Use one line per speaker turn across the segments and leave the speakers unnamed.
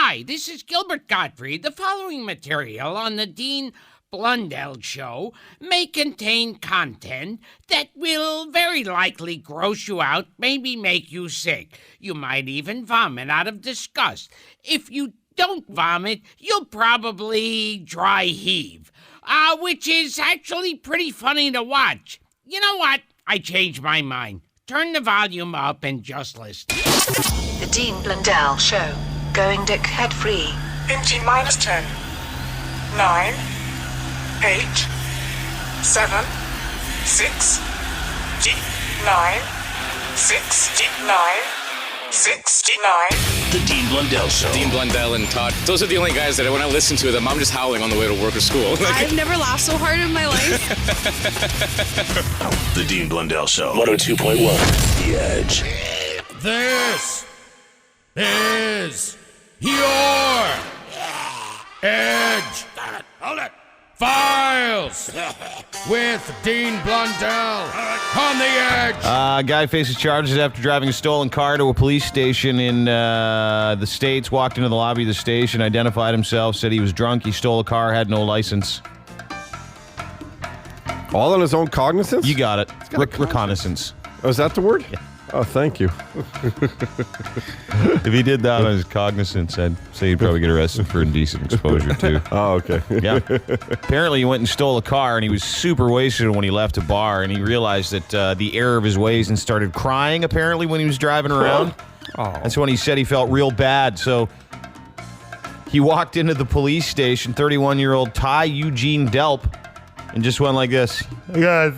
Hi, this is Gilbert Gottfried. The following material on the Dean Blundell Show may contain content that will very likely gross you out, maybe make you sick. You might even vomit out of disgust. If you don't vomit, you'll probably dry heave, which is actually pretty funny to watch. You know what? I changed my mind. Turn the volume up and just listen.
The Dean Blundell Show. Going dick head free.
In T-minus 10, 9, 8, 7, 6, D9, 6, D9, 6, D9.
The Dean Blundell Show.
Dean Blundell and Todd. Those are the only guys that when I listen to them, I'm just howling on the way to work or school.
I've never laughed so hard in my life.
The Dean Blundell Show. 102.1. The Edge.
This is your Edge. Hold it. Files with Dean Blundell on the Edge.
Guy faces charges after driving a stolen car to a police station in the States. Walked into the lobby of the station, identified himself, said he was drunk. He stole a car, had no license.
All on his own cognizance?
You got it. Reconnaissance.
Oh, is that the word?
Yeah.
Oh, thank you.
If he did that on his cognizance, I'd say he'd probably get arrested for indecent exposure, too.
Oh, okay.
Yeah. Apparently, he went and stole a car, and he was super wasted when he left a bar, and he realized that the error of his ways and started crying, apparently, when he was driving around.
Oh.
That's when he said he felt real bad. So he walked into the police station, 31-year-old Ty Eugene Delp, and just went like this.
I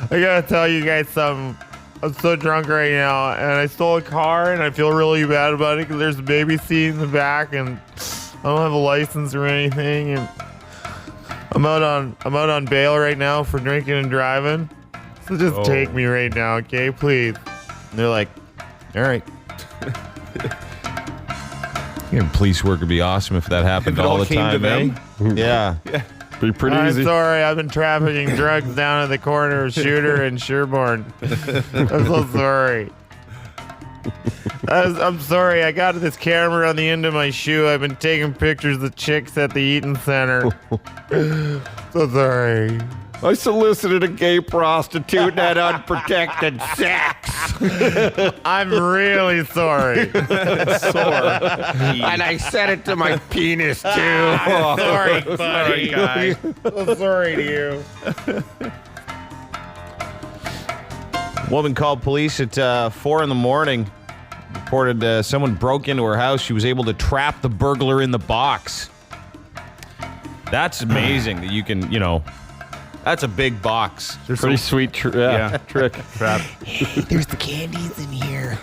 gotta tell you guys something. I'm so drunk right now, and I stole a car, and I feel really bad about it because there's a baby seat in the back, and I don't have a license or anything, and I'm out on bail right now for drinking and driving. So just take me right now, okay, please.
And they're like, all right. Police work would be awesome if that happened
If it
all
all
the
came
time,
to them.
Yeah.
Be pretty easy.
I'm sorry, I've been trafficking drugs down at the corner of Shooter and Sherborne. I'm so sorry. I'm sorry, I got this camera on the end of my shoe. I've been taking pictures of chicks at the Eaton Center. So sorry.
I solicited a gay prostitute and had unprotected sex.
I'm really sorry.
And I said it to my penis, too.
Sorry, buddy.
guy.
So sorry to you.
Woman called police at 4 in the morning. Reported someone broke into her house. She was able to trap the burglar in the box. That's amazing that you can, that's a big box.
There's pretty sweet trick. Trap.
Hey, there's the candies in here.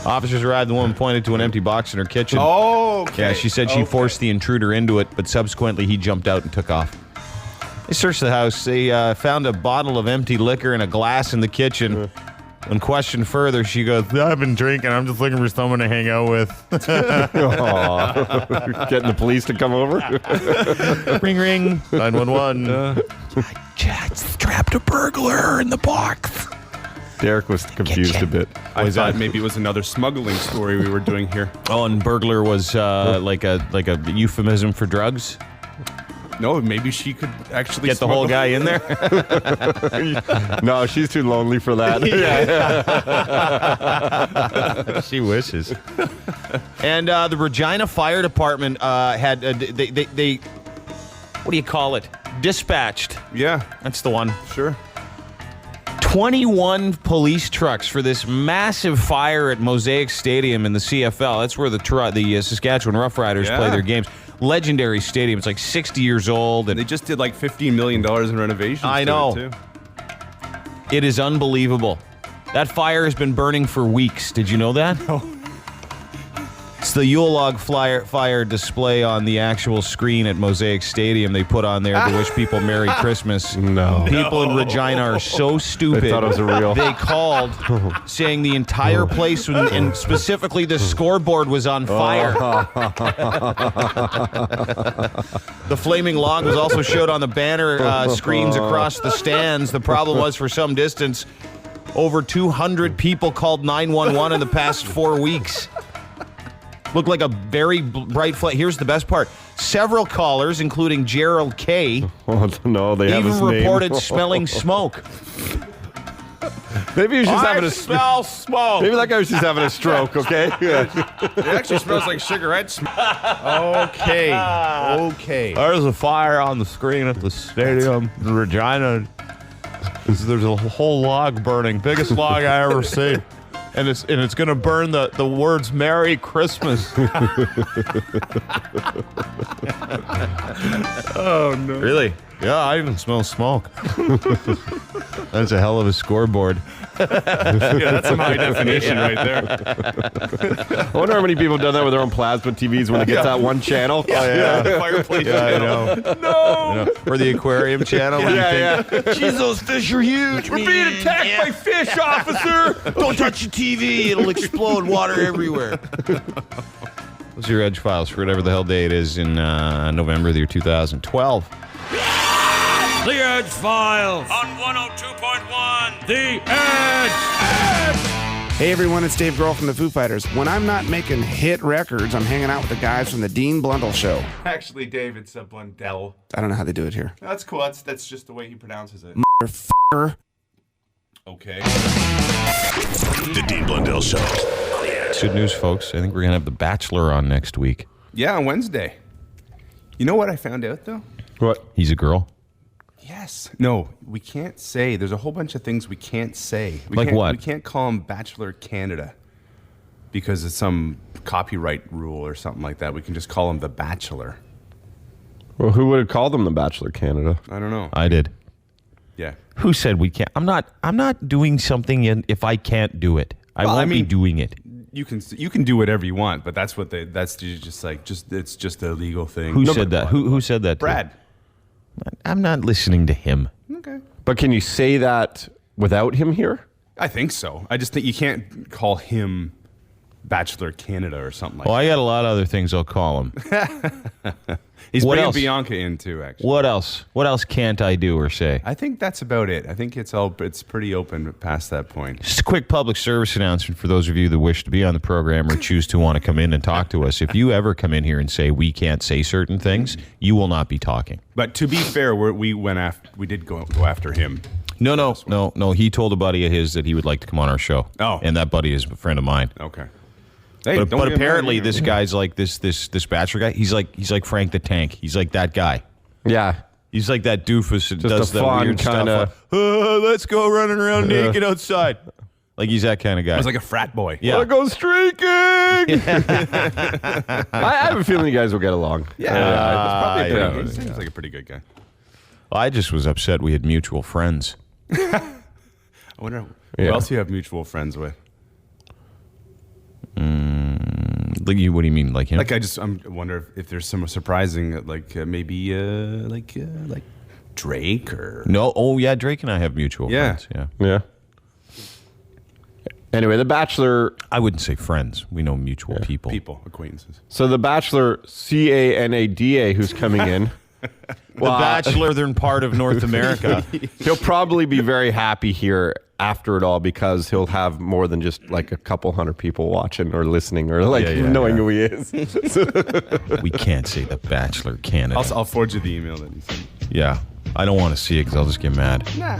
Officers arrived. The woman pointed to an empty box in her kitchen.
Oh, okay.
Yeah, she said she forced the intruder into it, but subsequently he jumped out and took off. They searched the house. They found a bottle of empty liquor and a glass in the kitchen. When questioned further, she goes,
I've been drinking. I'm just looking for someone to hang out with.
Getting the police to come over?
ring, ring, 911.
Just trapped a burglar in the box.
Derek was confused a bit.
I thought maybe it was another smuggling story we were doing here.
Oh, and burglar was like a euphemism for drugs?
No, maybe she could actually
Get the whole guy in there?
No, she's too lonely for that.
She wishes. And the Regina Fire Department had, they what do you call it? Dispatched.
Yeah,
That's the one.
sure.
21 police trucks for this massive fire at Mosaic Stadium in the CFL. That's where the Saskatchewan Roughriders play their games. Legendary stadium. It's like 60 years old. And
They just did like $15 million in renovations.
I
to
know.
it, too.
It is unbelievable. That fire has been burning for weeks. Did you know that?
No.
It's the Yule log fire display on the actual screen at Mosaic Stadium they put on there to wish people Merry Christmas.
No.
People in Regina are so stupid.
They thought it was a real.
They called saying the entire place, and specifically the scoreboard, was on fire. The flaming log was also showed on the banner screens across the stands. The problem was, for some distance, over 200 people called 911 in the past 4 weeks. Looked like a very bright flame. Here's the best part. Several callers, including Gerald K.,
Oh, no, they have his
even
name.
reported smelling smoke.
Maybe he was just having a
smell smoke.
Maybe that guy was just having a stroke, okay?
It actually smells like cigarette smoke. Okay. There's a fire on the screen at the stadium in Regina. There's a whole log burning. Biggest log I ever seen. And it's going to burn the words Merry Christmas.
Oh, no.
Really? Yeah, I even smell smoke. That's a hell of a scoreboard.
Yeah, that's some high definition right there.
I wonder how many people have done that with their own plasma TVs when they get that one channel.
Yeah.
Fireplace
I
channel.
know. No. Or the aquarium channel.
Yeah.
Jeez, those fish are huge.
We're being attacked by fish, officer.
Don't touch your TV. It'll explode. Water everywhere. Those are your Edge files for whatever the hell day it is in November of the year 2012.
The Edge Files on 102.1 The Edge.
Hey everyone, it's Dave Grohl from the Foo Fighters. When I'm not making hit records, I'm hanging out with the guys from the Dean Blundell Show.
Actually, Dave, it's a Blundell.
I don't know how they do it here.
That's cool. That's just the way he pronounces it.
Motherfucker.
Okay.
The Dean Blundell Show on the Edge.
Good news, folks. I think we're going to have The Bachelor on next week.
Yeah, on Wednesday. You know what I found out, though?
What?
He's a girl?
Yes. No, we can't say. There's a whole bunch of things we can't say.
Like what?
We can't call him Bachelor Canada because it's some copyright rule or something like that. We can just call him The Bachelor.
Well, who would have called them the Bachelor Canada?
I don't know.
I did.
Yeah.
Who said we can't? I'm not doing something if I can't do it. I won't be doing it.
You can do whatever you want, but that's what it's just a legal thing.
Who said that? Who said that?
Brad.
I'm not listening to him.
Okay.
But can you say that without him here?
I think so. I just think you can't call him Bachelor Canada or something like
I got a lot of other things I'll call him.
that. He's
What
bringing
else?
Bianca in too, actually.
What else? What else can't I do or say?
I think that's about it. I think it's pretty open past that point.
Just a quick public service announcement for those of you that wish to be on the program or choose to want to come in and talk to us. If you ever come in here and say we can't say certain things, you will not be talking.
But to be fair, we did go after him.
No. He told a buddy of his that he would like to come on our show.
Oh.
And that buddy is a friend of mine.
Okay. Hey,
But
don't get
apparently
mad,
this guy's like this Bachelor guy. He's like Frank the Tank. He's like that guy.
Yeah.
He's like that doofus that
Just
does
a
that
fun
weird
kinda-
stuff. Like, let's go running around naked outside. Like he's that kind of guy.
He's like a frat boy.
Yeah.
Wanna go streaking? I have a feeling you guys will get along.
He seems like a pretty good guy.
I just was upset we had mutual friends.
I wonder who else you have mutual friends with.
Like you? What do you mean, like him?
Like I wonder if there's some surprising, maybe Drake or
No. Oh yeah, Drake and I have mutual friends.
Yeah. Anyway, The Bachelor.
I wouldn't say friends. We know mutual people.
acquaintances.
So The Bachelor Canada, who's coming in.
The Bachelor, they're part of North America.
He'll probably be very happy here after it all because he'll have more than just like a couple hundred people watching or listening or knowing who he is.
We can't say The Bachelor Canada.
I'll forward you the email that he sent.
Yeah. I don't want to see it because I'll just get mad.
Nah.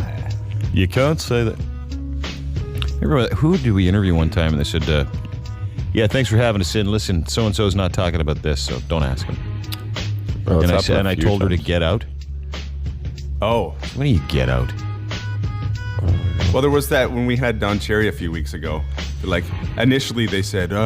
You can't say that. Remember, who did we interview one time and they said, yeah, thanks for having us in. Listen, so-and-so's not talking about this, so don't ask him. And I told her to get out.
Oh.
When do you get out?
Well, there was that when we had Don Cherry a few weeks ago. Like, initially they said,
he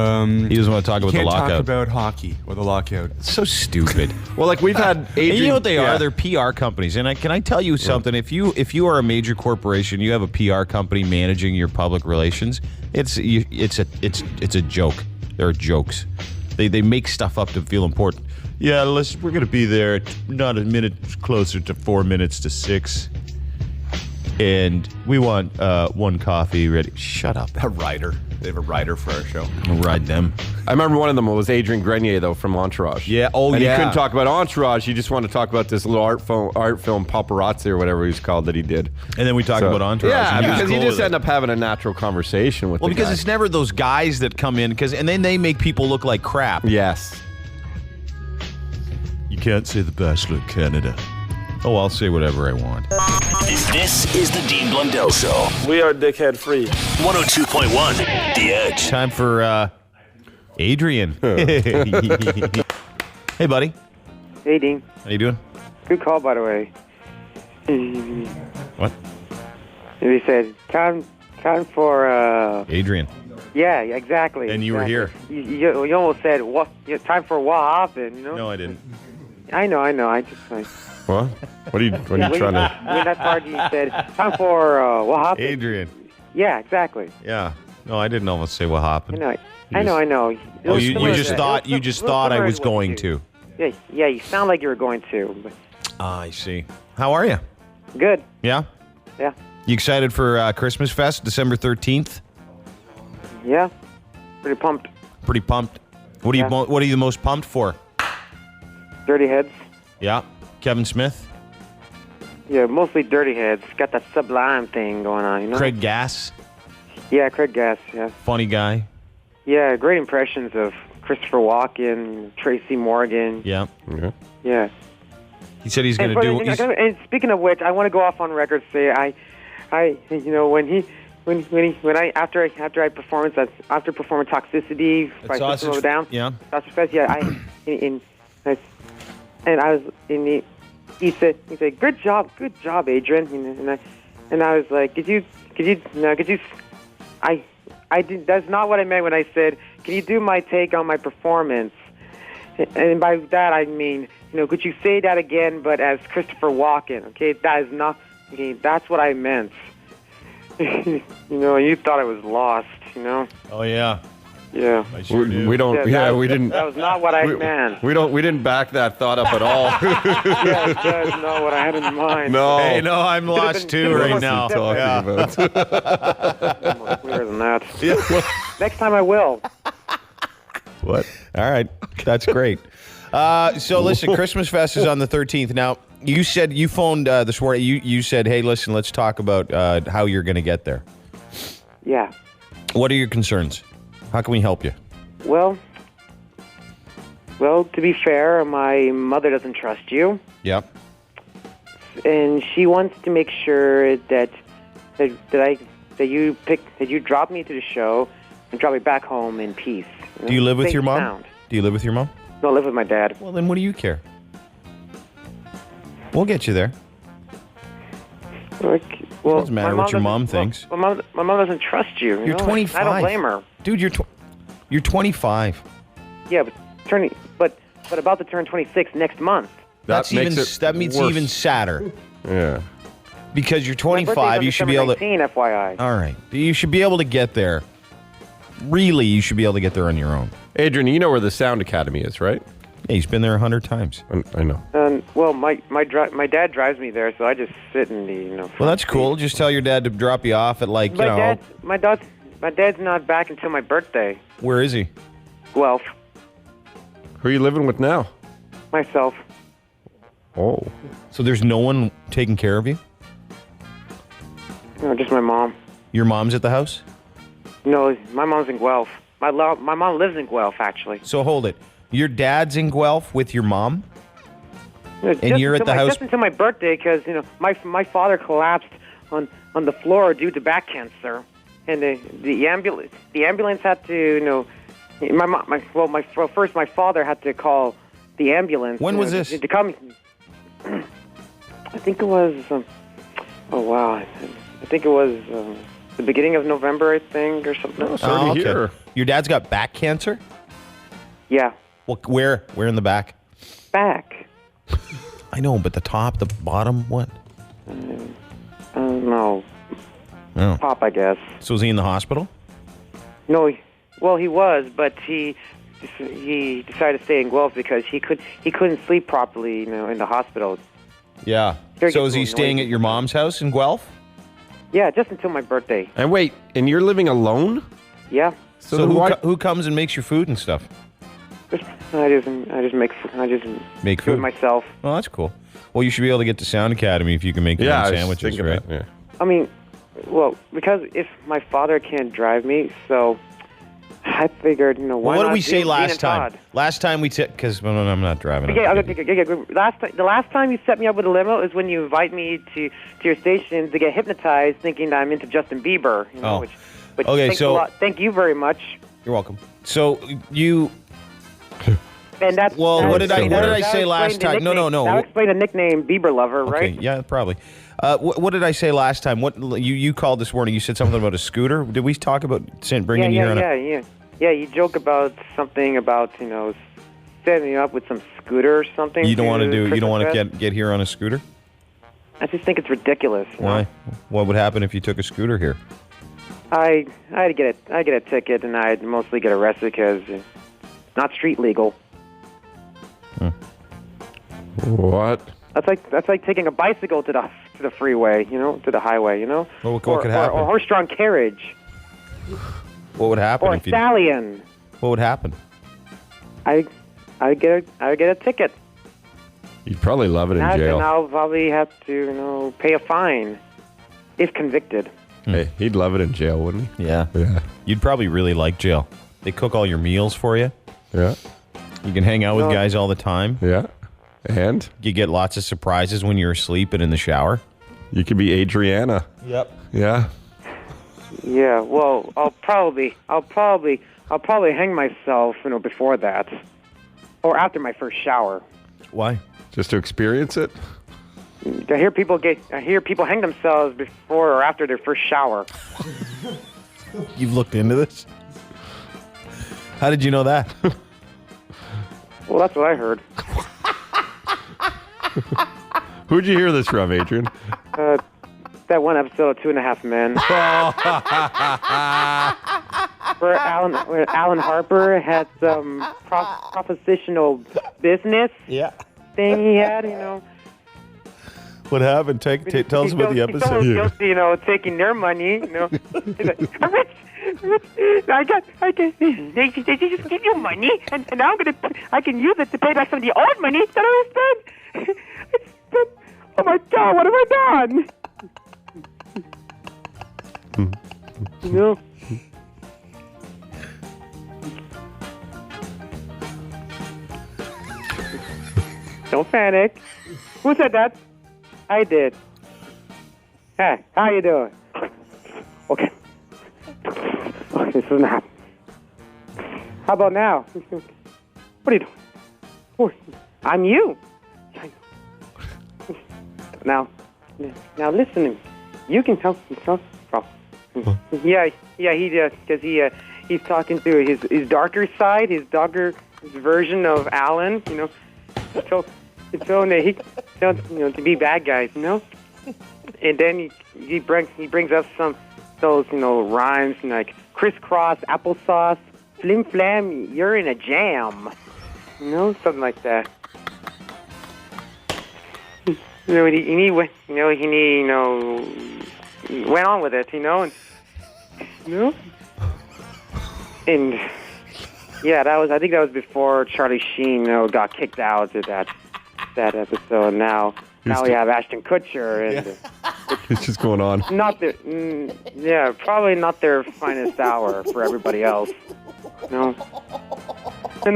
doesn't want to talk about the lockout.
Can't talk about hockey or the lockout.
It's so stupid.
Well, like we've had Adrian.
And you know what they are? They're PR companies. And can I tell you something? If you are a major corporation, you have a PR company managing your public relations. It's a joke. They're jokes. They make stuff up to feel important. Yeah, we're going to be there not a minute closer to 4 minutes to 6. And we want one coffee ready. Shut up.
A writer. They have a rider for our show.
We'll ride them.
I remember one of them was Adrian Grenier, though, from Entourage.
Yeah. Oh,
and
yeah.
he couldn't talk about Entourage. He just wanted to talk about this little art film Paparazzi or whatever he's called that he did.
And then we talked about Entourage.
Yeah,
and he was
because you
cool
just
with
end
it.
up having a natural conversation with
Well,
the
because
guy.
it's never those guys that come in, and then they make people look like crap.
Yes.
You can't say The Bachelor in Canada. Oh, I'll say whatever I want.
This is the Dean Blundell Show.
We are dickhead free.
102.1 The Edge.
Time for Adrian. Hey, buddy.
Hey, Dean.
How you doing?
Good call, by the way.
What?
He said, time for,
Adrian.
yeah, exactly.
And you were here.
You almost said, what? Time for what happened, you know?
No, I didn't.
I know. I just,
What? What are you trying to...
when that part you said, time for, what happened?
Adrian.
Yeah, exactly.
Yeah. No, I didn't almost say what happened.
I know.
Oh, you just thought I was going to.
Yeah, you sound like you were going to. But
I see. How are you?
good.
Yeah?
Yeah.
You excited for Christmas Fest, December 13th?
Yeah. Pretty pumped.
Pretty pumped. What are you the most pumped for?
Dirty Heads.
Yeah. Kevin Smith?
Yeah, mostly Dirty Heads. Got that Sublime thing going on, you know?
Craig Gass?
Yeah, Craig Gass, yeah.
Funny guy?
Yeah, great impressions of Christopher Walken, Tracy Morgan.
Yeah.
Yeah.
He said he's going to do...
And speaking of which, I want to go off on record and say after performance Toxicity by System of a Down.
Yeah.
Sausage Fest, yeah. He said, good job, Adrian. And I was like, I did. That's not what I meant when I said, can you do my take on my performance? And by that I mean, could you say that again, but as Christopher Walken? Okay, that is not. Okay, that's what I meant. You thought I was lost.
Oh yeah.
Yeah.
I sure do.
We don't. Yeah, we didn't.
That was not what I meant.
We didn't back that thought up at all.
Yeah, that's not what I had in mind.
No.
Hey, no, I'm lost too right now.
About.
More clear than that. Yeah. Next time I will.
What? All right. That's great. So listen, Christmas Fest is on the 13th. Now, you said you phoned this morning. You said, hey, listen, let's talk about how you're going to get there.
Yeah.
What are your concerns? How can we help you?
Well, to be fair, my mother doesn't trust you.
Yep.
And she wants to make sure that you drop me to the show and drop me back home in peace.
Do you live with
Safe
your mom?
sound.
Do you live with your mom?
No, I live with my dad.
Well, then what do you care? We'll get you there.
Well,
It doesn't matter what your mom thinks.
My mom doesn't trust you.
You're 25.
I don't blame her.
Dude, you're 25.
Yeah, but about to turn 26 next month.
That means even sadder.
Yeah.
Because you're
My birthday's
25,
on
you should be able to.
December 19, FYI.
All right, you should be able to get there. Really, you should be able to get there on your own.
Adrian, you know where the Sound Academy is, right?
Yeah, he's been there 100 times.
I know.
Well, my dad drives me there, so I just sit in the
Well, that's cool. Just tell your dad to drop you off at
My dad's not back until my birthday.
Where is he?
Guelph.
Who are you living with now?
Myself.
Oh.
So there's no one taking care of you?
No, just my mom.
Your mom's at the house?
No, my mom's in Guelph. My mom lives in Guelph, actually.
So hold it. Your dad's in Guelph with your mom?
And
you're at the house?
Just until my birthday, because my father collapsed on the floor due to back cancer, and the ambulance had to first my father had to call the ambulance.
When was this?
To come. I think it was. I think it was the beginning of November, I think, or something.
Oh, okay. Your dad's got back cancer?
Yeah.
Well, where in the back?
Back.
I know, but the top, the bottom, what?
I don't know.
Oh.
Pop, I guess.
So is he in the hospital?
No, he was, but he decided to stay in Guelph because he couldn't sleep properly, in the hospital.
Yeah. So is he staying at your mom's house in Guelph?
Yeah, just until my birthday.
And wait, and you're living alone?
Yeah.
So who comes and makes your food and stuff?
I just make
Make
do it
food
myself.
Oh, that's cool. Well, you should be able to get to Sound Academy if you can make your own sandwiches, right?
Yeah.
I mean, well, because if my father can't drive me, so I figured, why
Well, what
not
did we say
Dean
last
and
time?
Todd?
Last time we took, because I'm not driving.
The last time you set me up with a limo is when you invite me to your station to get hypnotized, thinking that I'm into Justin Bieber.
Oh.
Which
Okay,
thanks
so-
a lot. Thank you very much.
You're welcome. So you.
And that's
Well, what did I say
that
last
explained
time?
the
No.
nickname. That explained the nickname Bieber Lover, right?
Okay, yeah, probably. What did I say last time? What you called this morning? You said something about a scooter. Did we talk about bringing you here on a?
Yeah, you joke about something about setting me up with some scooter or something.
You don't want to do. You don't want
Christmas
to
fest.
get here on a scooter.
I just think it's ridiculous.
Why? What would happen if you took a scooter here?
I'd get a ticket, and I'd mostly get arrested because it's not street legal.
What?
That's like taking a bicycle to the freeway, to the highway,
Well, what could
or
happen?
or horse-drawn carriage,
What would happen
or a
if you?
stallion.
What would happen?
I get a ticket.
You'd probably love it in
And
jail.
I'll probably have to pay a fine if convicted.
Hey, he'd love it in jail, wouldn't he?
Yeah.
Yeah.
You'd probably really like jail. They cook all your meals for you.
Yeah.
You can hang out with
No.
guys all the time.
Yeah. And
You get lots of surprises when you're asleep and in the shower.
you could be Adriana.
Yep.
Yeah.
Yeah, well, I'll probably hang myself, before that, or after my first shower.
Why?
Just to experience it?
I hear people hang themselves before or after their first shower.
You've looked into this? How did you know that?
Well, that's what I heard.
Who'd you hear this from, Adrian?
That one episode of 2.5 Men, where Alan Harper had some propositional business thing he had,
What happened? Tell us about the
He's so guilty, taking their money, He's like, they just give you money, and now I can use it to pay back some of the old money that I spent. Oh my God, what have I done? Don't panic. Who said that? I did. Hey, how you doing? Okay. This doesn't happen. How about now? What are you doing? Oh, I'm you. Now listen to me. You can help yourself. Yeah, he does, because he's talking to his darker side, his version of Alan. So he to be bad guys, And then he brings up those rhymes like crisscross applesauce, flim flam, you're in a jam, something like that. He went on with it, and yeah, I think that was before Charlie Sheen, got kicked out of that episode. Now we have Ashton Kutcher, and
It's just going on.
probably not their finest hour for everybody else. And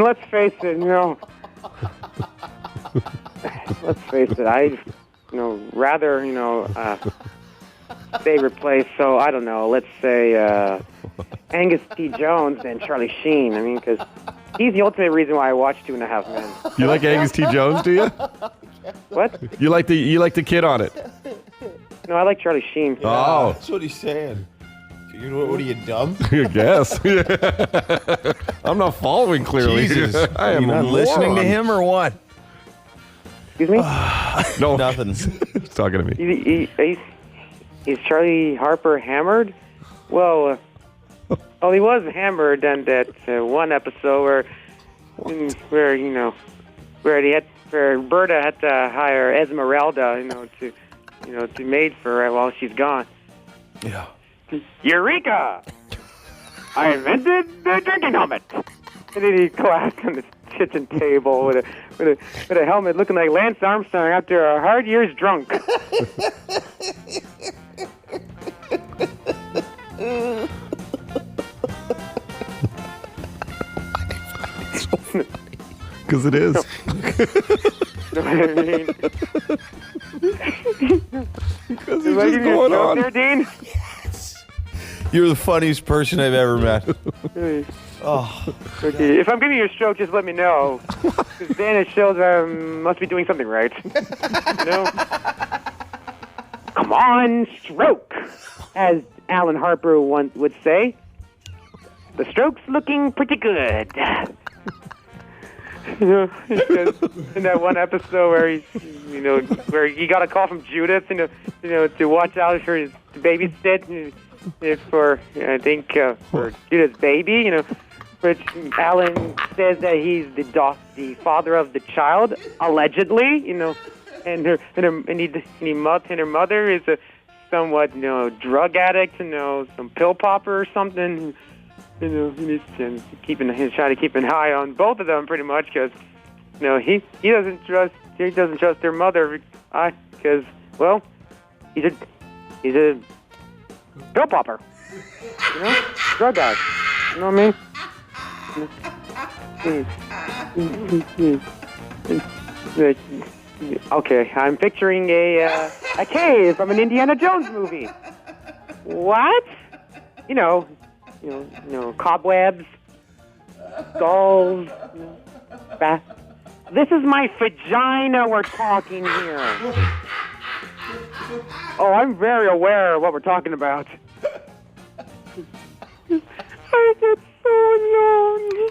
let's face it, I'd rather they replace. So I don't know. Let's say Angus T. Jones than Charlie Sheen. I mean, because he's the ultimate reason why I watch 2.5 Men.
You like Angus T. Jones, do you?
What?
You like the kid on it?
No, I like Charlie Sheen.
Oh.
That's what he's saying. What are you, dumb?
I guess. I'm not following clearly.
Jesus.
I am
you not listening to him or what?
Excuse me?
No.
Nothing.
He's talking to me.
Is Charlie Harper hammered? Well, he was hammered on that one episode where Berta had to hire Esmeralda, to maid for her while she's gone.
Yeah.
Eureka! I invented the drinking helmet. And then he collapsed on the kitchen table with a helmet looking like Lance Armstrong after a hard year's drunk.
Because it is.
Know what I mean?
Because it's just going on.
There, Dean?
You're the funniest person I've ever met.
Oh. Okay. If I'm giving you a stroke, just let me know. Because then it shows I must be doing something right. You know? Come on, stroke, as Alan Harper once would say. The stroke's looking pretty good. You know, in that one episode where where he got a call from Judith, to watch out for his babysit for for Judith's baby, which Alan says that he's the father of the child, allegedly, and her mother is a somewhat drug addict, some pill popper or something. He's trying to keep an eye on both of them pretty much because, he doesn't trust their mother, because he's a pill popper, drug addict. You know what I mean? Okay, I'm picturing a cave from an Indiana Jones movie. What? Cobwebs, skulls, This is my vagina we're talking here. Oh, I'm very aware of what we're talking about. I get so alone.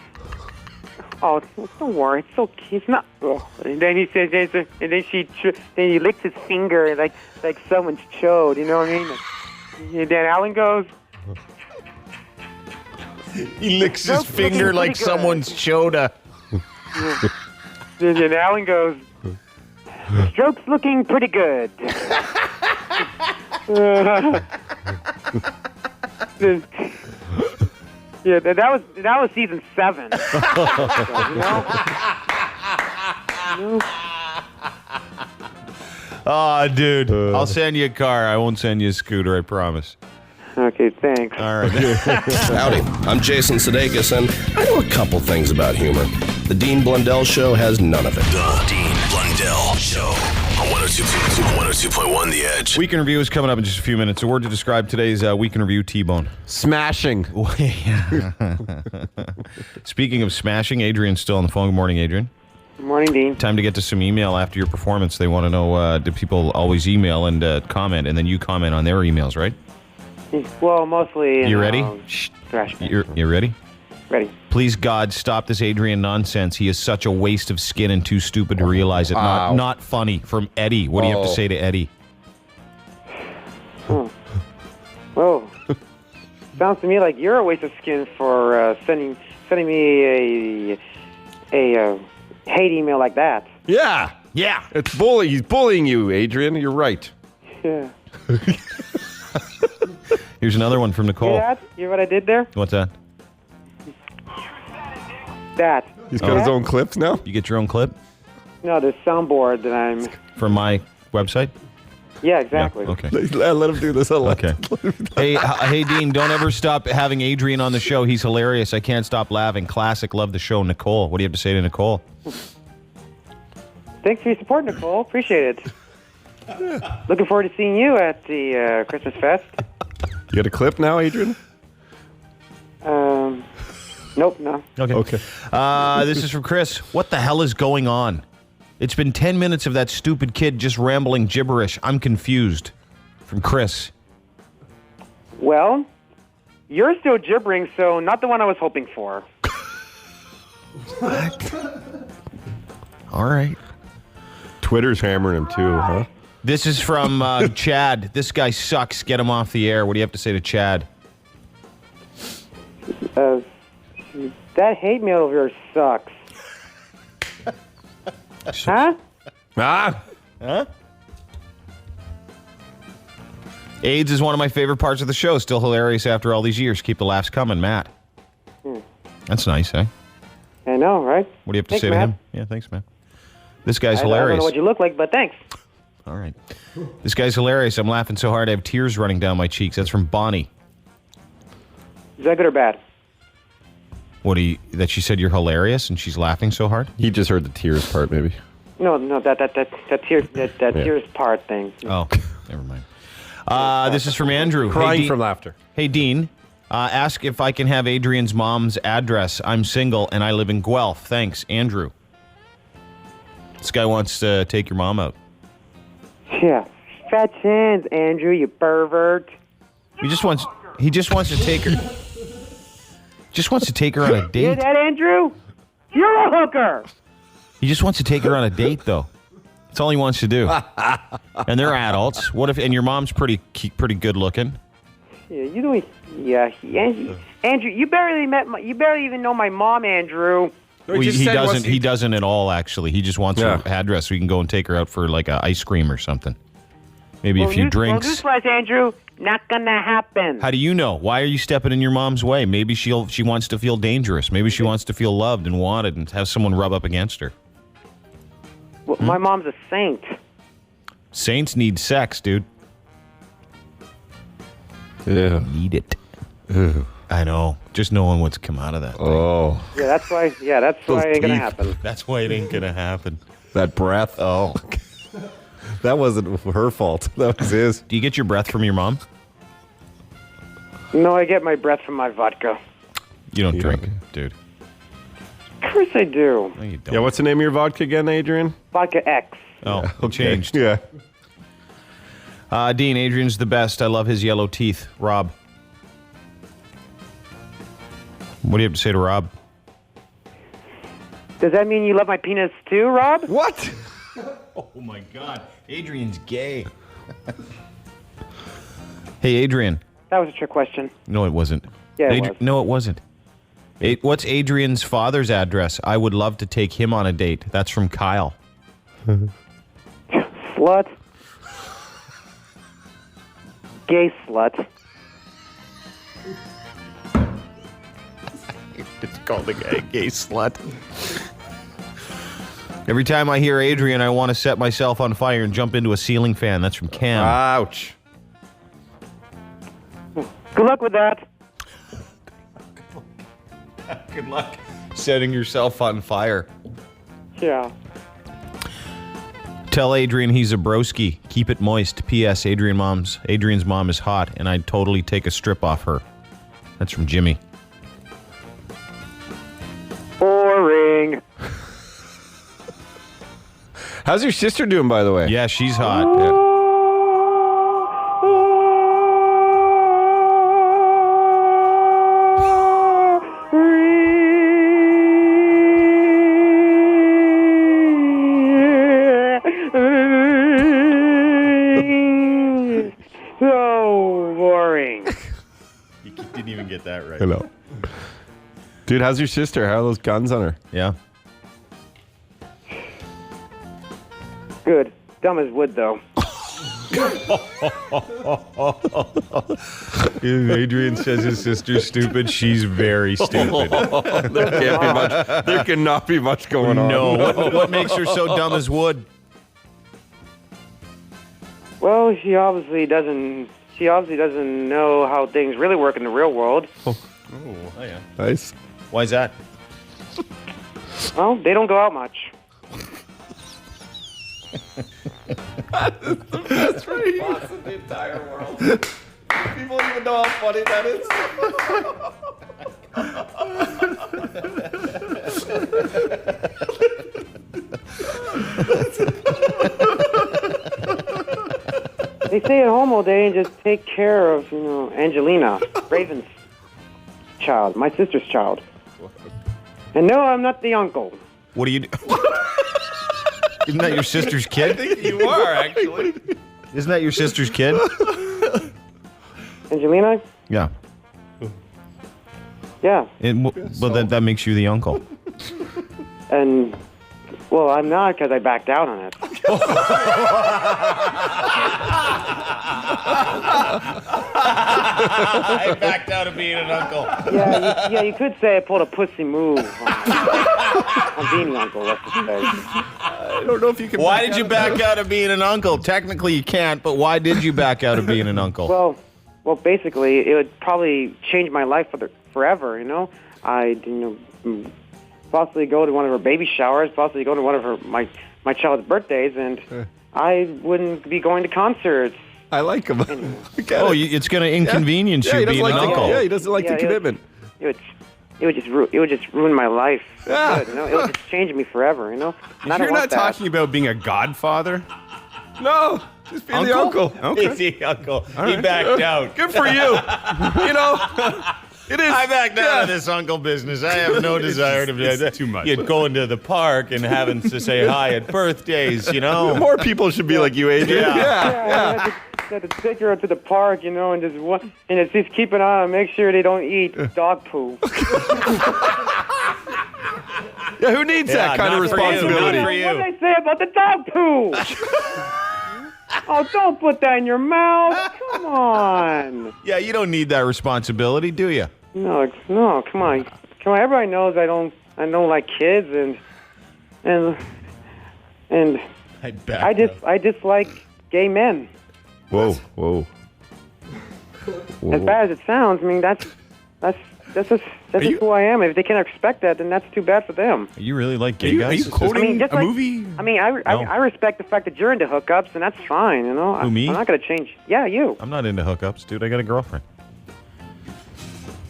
Oh, don't worry. It's okay. It's not. Oh. And then he says, and then he licks his finger like someone's chode. You know what I mean? And then Alan goes.
He licks his finger like someone's choda.
And Alan goes, stroke's looking pretty good. Yeah, that was season 7.
Oh, dude. I'll send you a car. I won't send you a scooter, I promise.
Okay, thanks.
All right.
Howdy, I'm Jason Sudeikis, and I know a couple things about humor. The Dean Blundell Show has none of it.
The Dean Blundell Show on 102.1 The Edge.
Week in Review is coming up in just a few minutes. A word to describe today's Week in Review, T-Bone.
Smashing.
Speaking of smashing, Adrian's still on the phone. Good morning, Adrian.
Good morning, Dean.
Time to get to some email after your performance. They want to know, do people always email and comment, and then you comment on their emails, right?
Well, mostly.
You ready?
Trash.
You ready?
Ready.
Please, God, stop this Adrian nonsense. He is such a waste of skin and too stupid to realize it. Not funny. From Eddie. What do you have to say to Eddie?
Well, sounds to me like you're a waste of skin for sending me a hate email like that.
Yeah. It's bullying. He's bullying you, Adrian. You're right.
Yeah.
Here's another one from Nicole.
Yeah, you hear what I did there?
What's that?
That.
He's got his own clips now?
You get your own clip?
No, the soundboard that I'm...
From my website?
Yeah, exactly.
Yeah, okay.
Let him do this.
Okay. Hey, Dean, don't ever stop having Adrian on the show. He's hilarious. I can't stop laughing. Classic. Love the show. Nicole. What do you have to say to Nicole?
Thanks for your support, Nicole. Appreciate it. Looking forward to seeing you at the Christmas Fest.
You got a clip now, Adrian?
Nope, no.
Okay. This is from Chris. What the hell is going on? It's been 10 minutes of that stupid kid just rambling gibberish. I'm confused. From Chris.
Well, you're still gibbering, so not the one I was hoping for.
What? All right.
Twitter's hammering him too, huh?
This is from Chad. This guy sucks. Get him off the air. What do you have to say to Chad?
That hate mail of yours sucks. Huh?
Huh? AIDS is one of my favorite parts of the show. Still hilarious after all these years. Keep the laughs coming, Matt. That's nice, eh?
I know, right?
What do you have to
Thanks,
say
Matt.
to him? Yeah, thanks, man. This guy's
I
hilarious.
don't know what you look like, but thanks.
All right. This guy's hilarious. I'm laughing so hard I have tears running down my cheeks. That's from Bonnie.
Is that good or bad?
That she said you're hilarious and she's laughing so hard?
He just heard the tears part, maybe.
No, that tears part thing.
Oh, never mind. This is from Andrew.
Crying
Dean,
from laughter.
Hey, Dean. Ask if I can have Adrian's mom's address. I'm single and I live in Guelph. Thanks, Andrew. This guy wants to take your mom out.
Yeah. Fat hands, Andrew, you pervert.
He just wants to take her. Just wants to take her on a date.
Hear that, Andrew? You're a hooker.
He just wants to take her on a date, though. That's all he wants to do. And they're adults. What if? And your mom's pretty good looking.
Yeah, you don't. Yeah, Andrew, you barely even know my mom, Andrew.
Well, he doesn't at all. Actually, he just wants her address so he can go and take her out for like a ice cream or something. Maybe a few drinks.
Newsflash, Andrew, not gonna happen.
How do you know? Why are you stepping in your mom's way? Maybe she wants to feel dangerous. Maybe she wants to feel loved and wanted and have someone rub up against her.
Well, my mom's a saint.
Saints need sex, dude.
Yeah.
Need it. Ew. I know. Just knowing what's come out of that.
Oh.
Yeah, that's why. Yeah, that's why it ain't gonna happen.
That's why it ain't gonna happen.
That breath. Oh. That wasn't her fault. That was his.
Do you get your breath from your mom?
No, I get my breath from my vodka.
You don't drink, dude.
Of course I do.
No, you don't.
Yeah, what's the name of your vodka again, Adrian?
Vodka X.
Oh, it changed.
Yeah.
Dean, Adrian's the best. I love his yellow teeth. Rob. What do you have to say to Rob?
Does that mean you love my penis too, Rob?
What?
Oh my God. Adrian's gay. Hey, Adrian.
That was a trick question.
No, it wasn't.
Yeah, it was.
No, it wasn't. What's Adrian's father's address? I would love to take him on a date. That's from Kyle.
Slut. Gay slut.
It's called a gay slut. Every time I hear Adrian, I want to set myself on fire and jump into a ceiling fan. That's from Cam.
Ouch.
Good luck with that.
Good luck setting yourself on fire.
Yeah.
Tell Adrian he's a broski. Keep it moist. P.S. Adrian's mom is hot, and I'd totally take a strip off her. That's from Jimmy.
Boring.
How's your sister doing, by the way?
Yeah, she's hot. Yeah.
So boring.
You didn't even get that right.
Hello. Dude, how's your sister? How are those guns on her?
Yeah.
Good. Dumb as wood, though.
If Adrian says his sister's stupid, she's very stupid.
There cannot be much going on.
No. What makes her so dumb as wood?
Well, she obviously doesn't know how things really work in the real world.
Oh yeah.
Nice.
Why is that?
Well, they don't go out much.
That is the best response in the entire world. People don't even know how funny that is.
They stay at home all day and just take care of, Angelina, Raven's child, my sister's child. And no, I'm not the uncle.
What do you do? Isn't that your sister's kid?
I think you are, actually.
Isn't that your sister's kid?
Angelina?
Yeah.
Yeah.
Well, that makes you the uncle.
And, well, I'm not because I backed out on it.
I backed out of being an uncle.
Yeah, you could say I pulled a pussy move on being an uncle. Let's just say.
I don't know if you can.
Why did you back out of being an uncle? Technically, you can't, but why did you back out of being an uncle?
Well, basically, it would probably change my life forever. You know, I'd possibly go to one of her baby showers, possibly go to one of my child's birthdays, and I wouldn't be going to concerts.
I like him.
It's going to inconvenience you being an uncle.
Yeah, he doesn't like the commitment.
It would just ruin my life. Yeah. Good, you know? It would just change me forever. You know.
You're not talking about being a godfather.
No, just being the uncle.
Okay.
He's the uncle.
All
He
right.
backed out.
Good for you. You know, it is.
I backed out of this uncle business. I have no desire to do that.
Too much.
You'd go into the park and having to say hi at birthdays, you know.
More people should be like you, Adrian.
Yeah. I had to take her to the park, you know, and just keep an eye on, make sure they don't eat dog poo.
Yeah, who needs that kind of responsibility?
What did I say about the dog poo? Oh, don't put that in your mouth. Come on.
Yeah, you don't need that responsibility, do you?
No, come on. Everybody knows I don't like kids, and I dislike gay men.
Whoa.
As bad as it sounds, I mean that's just who I am. If they can't expect that, then that's too bad for them.
You really like gay guys?
Are you quoting a movie?
I mean, I respect the fact that you're into hookups, and that's fine. You know,
Who, me?
I'm not going to change. Yeah, you.
I'm not into hookups, dude. I got a girlfriend.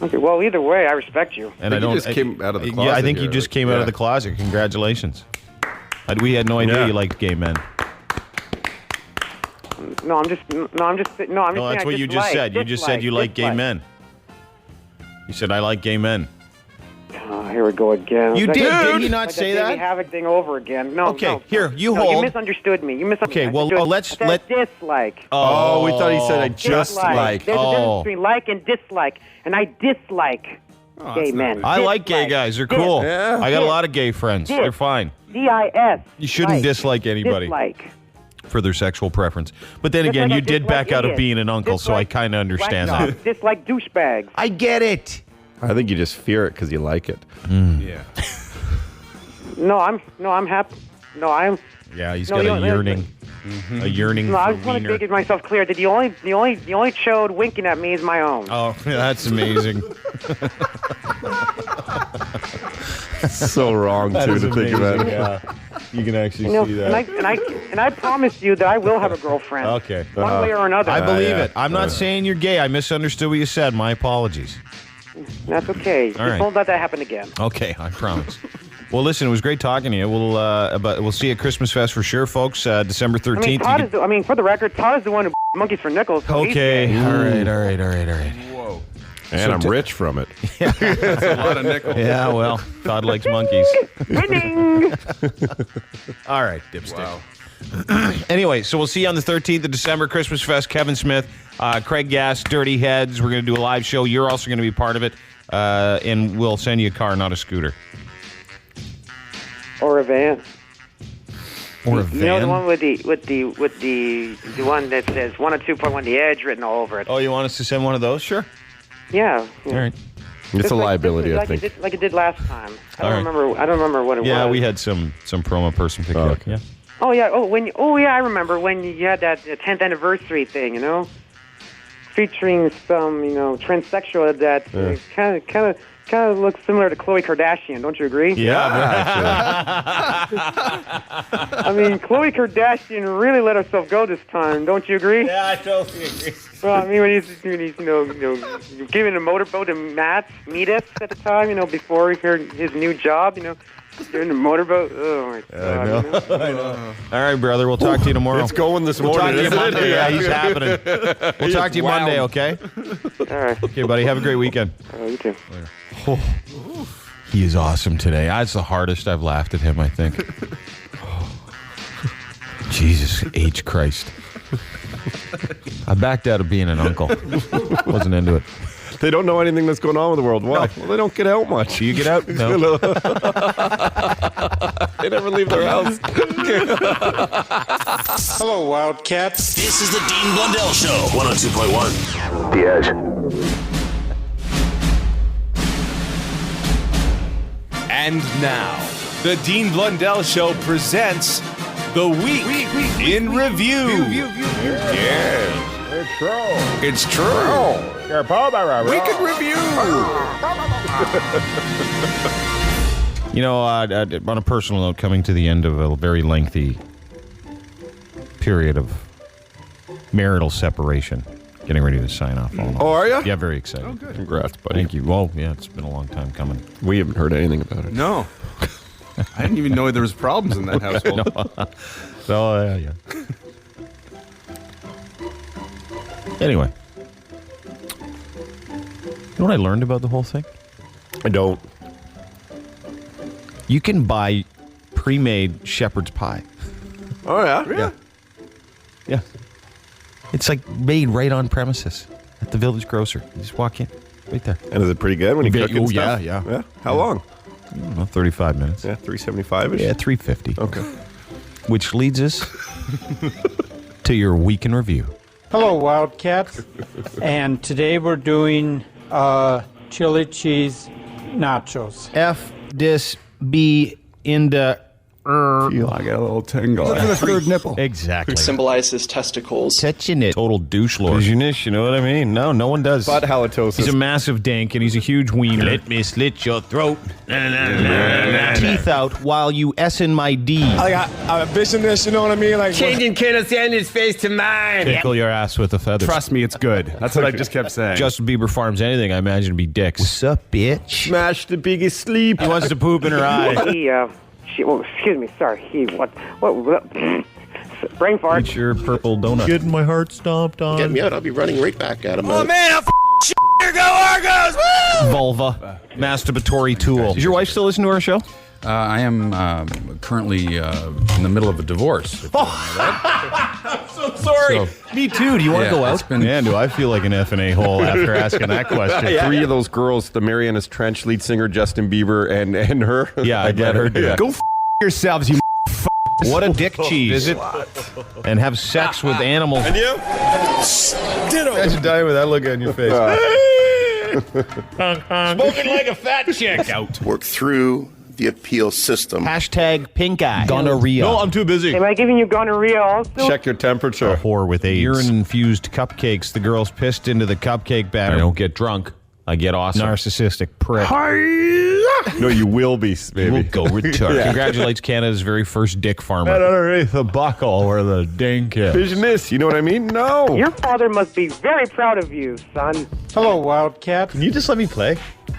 Okay, well, either way, I respect you.
And I don't.
You just came out of the closet.
Yeah, I think you just came out of the closet. Congratulations. We had no idea you liked gay men.
No, I'm just
No,
saying
that's what you just said. You just said you like gay men. You said, I like gay men.
Oh, here we go again.
You did you not say that?
Baby Havoc thing over again. No.
Okay,
no,
here, you
no,
hold.
You misunderstood me.
Okay, well,
I said dislike.
Oh, we thought he said I just like.
There's a difference between like and dislike, and I dislike gay men.
I like gay guys. They're cool.
Yeah.
I got a lot of gay friends. They're fine.
D-I-S.
You shouldn't dislike anybody
Dislike.
for their sexual preference. But then again, you did back out of being an uncle, so I kind of understand that.
Dislike douchebags.
I get it.
I think you just fear it because you like it.
Yeah.
No, I'm happy. No, I'm.
Yeah, he's got a yearning. A yearning.
No, I
for
just want to
wiener.
make myself clear that the only chode winking at me is my own.
Oh, that's amazing.
So wrong too to think about it.
Yeah, you can actually see that.
And I promise you that I will have a girlfriend.
Okay.
One way or another.
I believe it. I'm not saying you're gay. I misunderstood what you said. My apologies.
That's okay. Just
right.
don't let that happen again.
Okay, I promise. Well, listen, it was great talking to you. We'll see you at Christmas Fest for sure, folks. December 13th.
I mean, for the record, Todd is the one who monkeys for nickels. So
Okay. All right.
Whoa.
And I'm rich from it.
That's a lot of nickels.
Yeah, well, Todd likes monkeys.
Winning.
All right, dipstick. Wow. Anyway, so we'll see you on the 13th of December, Christmas Fest. Kevin Smith, Craig Gass, Dirty Heads. We're going to do a live show. You're also going to be part of it, and we'll send you a car, not a scooter.
Or a van.
Or a van.
You know the one with the one that says 102.1 The Edge written all over it.
Oh, you want us to send one of those? Sure.
Yeah.
All right.
It's a liability, I think.
Like it did last time. I
All
don't remember what it was.
Yeah, we had some promo person pick it up.
Okay.
Yeah.
Oh yeah. I remember when you had that 10th anniversary thing. You know, featuring some transsexual that kind of looks similar to Khloe Kardashian. Don't you agree?
Yeah.
I mean, Khloe Kardashian really let herself go this time. Don't you agree?
Yeah, I totally agree.
Well, I mean, when he's giving a motorboat to Matt Meadus at the time, before his new job, during the motorboat. Oh my God!
I know. All right, brother. We'll talk to you tomorrow.
It's going this morning.
We'll talk to you
isn't
Monday.
it?
Yeah, he's happening. We'll talk to you Monday, okay?
All right.
Okay, buddy. Have a great weekend.
You too.
Oh, he is awesome today. That's the hardest I've laughed at him, I think. Jesus H. Christ. I backed out of being an uncle. Wasn't into it.
They don't know anything that's going on with the world. Why?
No.
Well, they don't get out much.
Do you get out? No.
They never leave their house.
Hello, Wildcats.
This is the Dean Blundell Show. 102.1. The Edge.
And now, the Dean Blundell Show presents The Week in Review.
Yeah. It's true.
It's true. Week in Review.
You know, on a personal note, coming to the end of a very lengthy period of marital separation, getting ready to sign off.
Oh, are you?
Yeah, very excited.
Oh, good. Congrats, buddy.
Thank you. Well, yeah, it's been a long time coming.
We haven't heard anything about it.
No. I didn't even know there was problems in that household.
Yeah. Anyway. You know what I learned about the whole thing?
I don't.
You can buy pre-made shepherd's pie.
Oh, yeah?
Yeah. Yeah. It's like made right on premises at the village grocer. You just walk in, right there.
And is it pretty good when you cook and stuff?
Yeah.
How long?
I don't know, 35 minutes.
Yeah, 375-ish?
Yeah, 350.
Okay.
Which leads us to your week in review.
Hello, Wildcats. And today we're doing chili cheese nachos.
F dis B in the
I got a little tingle.
Look at the third nipple.
Exactly.
Symbolizes testicles.
Touching it. Total douche lord. Visionist, you know what I mean? No one does.
Butt halitosis.
He's a massive dank and he's a huge wiener. Let me slit your throat. Teeth out while you S in my D.
I got a visionist, you know what I mean? Like
changing Kenneth Sanders' face to mine.
Tickle your ass with a feather.
Trust me, it's good. That's what I just kept saying.
Justin Bieber farms anything, I imagine, to be dicks. What's up, bitch?
Smash the biggest sleep.
He wants to poop in her eye.
Excuse me, sorry. Brain fart.
Eat your purple donut.
Getting my heart stomped on.
Get me out. I'll be running right back at him.
Oh, man, I'll here go Argos! Woo!
Vulva. Masturbatory tool. Does your wife still listen to our show?
I am currently in the middle of a divorce.
I'm so sorry. Me too. Do you want to go out? Man, do I feel like an F&A hole after asking that question.
Three of those girls, the Marianas Trench lead singer Justin Bieber and her.
Yeah, I let her do that.
Go
yourselves, you What a dick cheese. Visit and have sex with animals.
And you?
Ditto. Imagine dying with that look on your face.
Smoking like a fat chick.
Out.
Work through the appeal system.
Hashtag pink eye. Gonorrhea.
No, I'm too busy.
Am I giving you gonorrhea also?
Check your temperature.
A whore with AIDS. Urine-infused cupcakes. The girls pissed into the cupcake batter. I don't get drunk. I get awesome. Narcissistic prick.
No, you will be, baby.
We'll go retard.
Yeah.
Congratulates Canada's very first dick farmer.
Right underneath the buckle where the dink is.
Visionist, you know what I mean? No.
Your father must be very proud of you, son.
Hello, Wildcats.
Can you just let me play?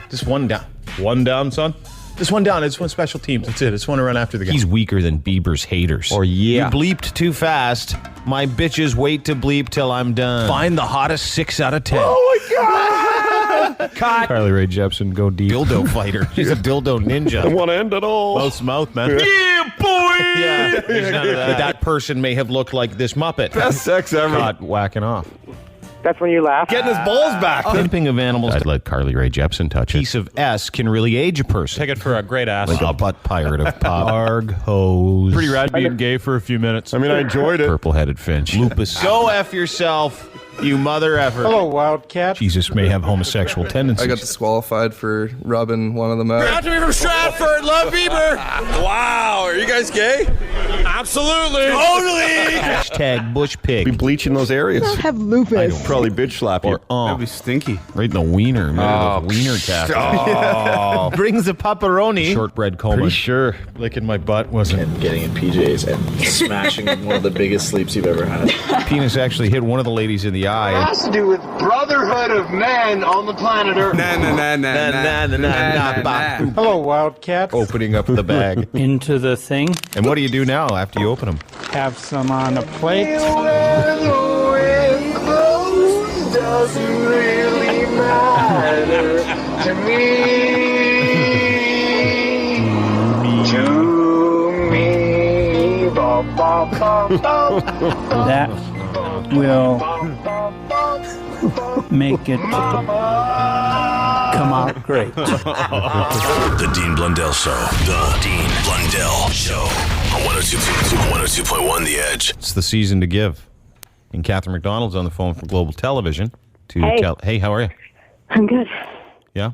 Just one down. One down, son. Just one down. It's one special teams. That's it. It's one to run after the guy.
He's weaker than Bieber's haters.
Or yeah.
You bleeped too fast. My bitches wait to bleep till I'm done. Find the hottest 6 out of 10.
Oh my God.
Cut. Carly Rae Jepsen, go deep. Dildo fighter. She's a dildo ninja.
I want to end it all.
Mouth to mouth, man.
Yeah, boy.
Yeah. There's none of that. But that person may have looked like this Muppet.
Best sex ever.
Caught whacking off.
That's when you laugh.
Getting his balls back.
Pimping of animals. I'd let Carly Rae Jepsen touch it. Piece of S can really age a person.
Take it for a great ass.
Like a butt pirate of pop. Arg hose.
Pretty rad being gay for a few minutes.
I mean, I enjoyed it.
Purple-headed finch. Lupus. Go F yourself, you mother effer.
Hello, Wildcat.
Jesus may have homosexual tendencies.
I got disqualified for rubbing one of them out.
Proud to be from Stratford. Love Bieber.
Wow, are you guys gay?
Absolutely. Totally.
Hashtag bush pig.
Be bleaching those areas.
I have lupus.
Probably bitch slap you.
That'd be stinky.
Right in the wiener. Man. Wiener cat.
Oh. Brings the pepperoni.
Shortbread Coleman.
Pretty sure.
Licking my butt wasn't.
And getting in PJs and smashing one of the biggest sleeps you've ever had.
Penis actually hit one of the ladies in the eye.
It has to do with brotherhood of men on the planet Earth.
Hello, Wildcats.
Opening up the bag.
Into the thing.
And what do you do now after you open them?
Have some on a plate.
Doesn't really matter to me. To me. Ba, ba, ba, ba.
That will make it come out great.
The Dean Blundell Show. The Dean Blundell Show. On 102.1 The Edge.
It's the season to give. And Catherine McDonald's on the phone from Global Television to tell. Hey, how are you?
I'm good.
Yeah?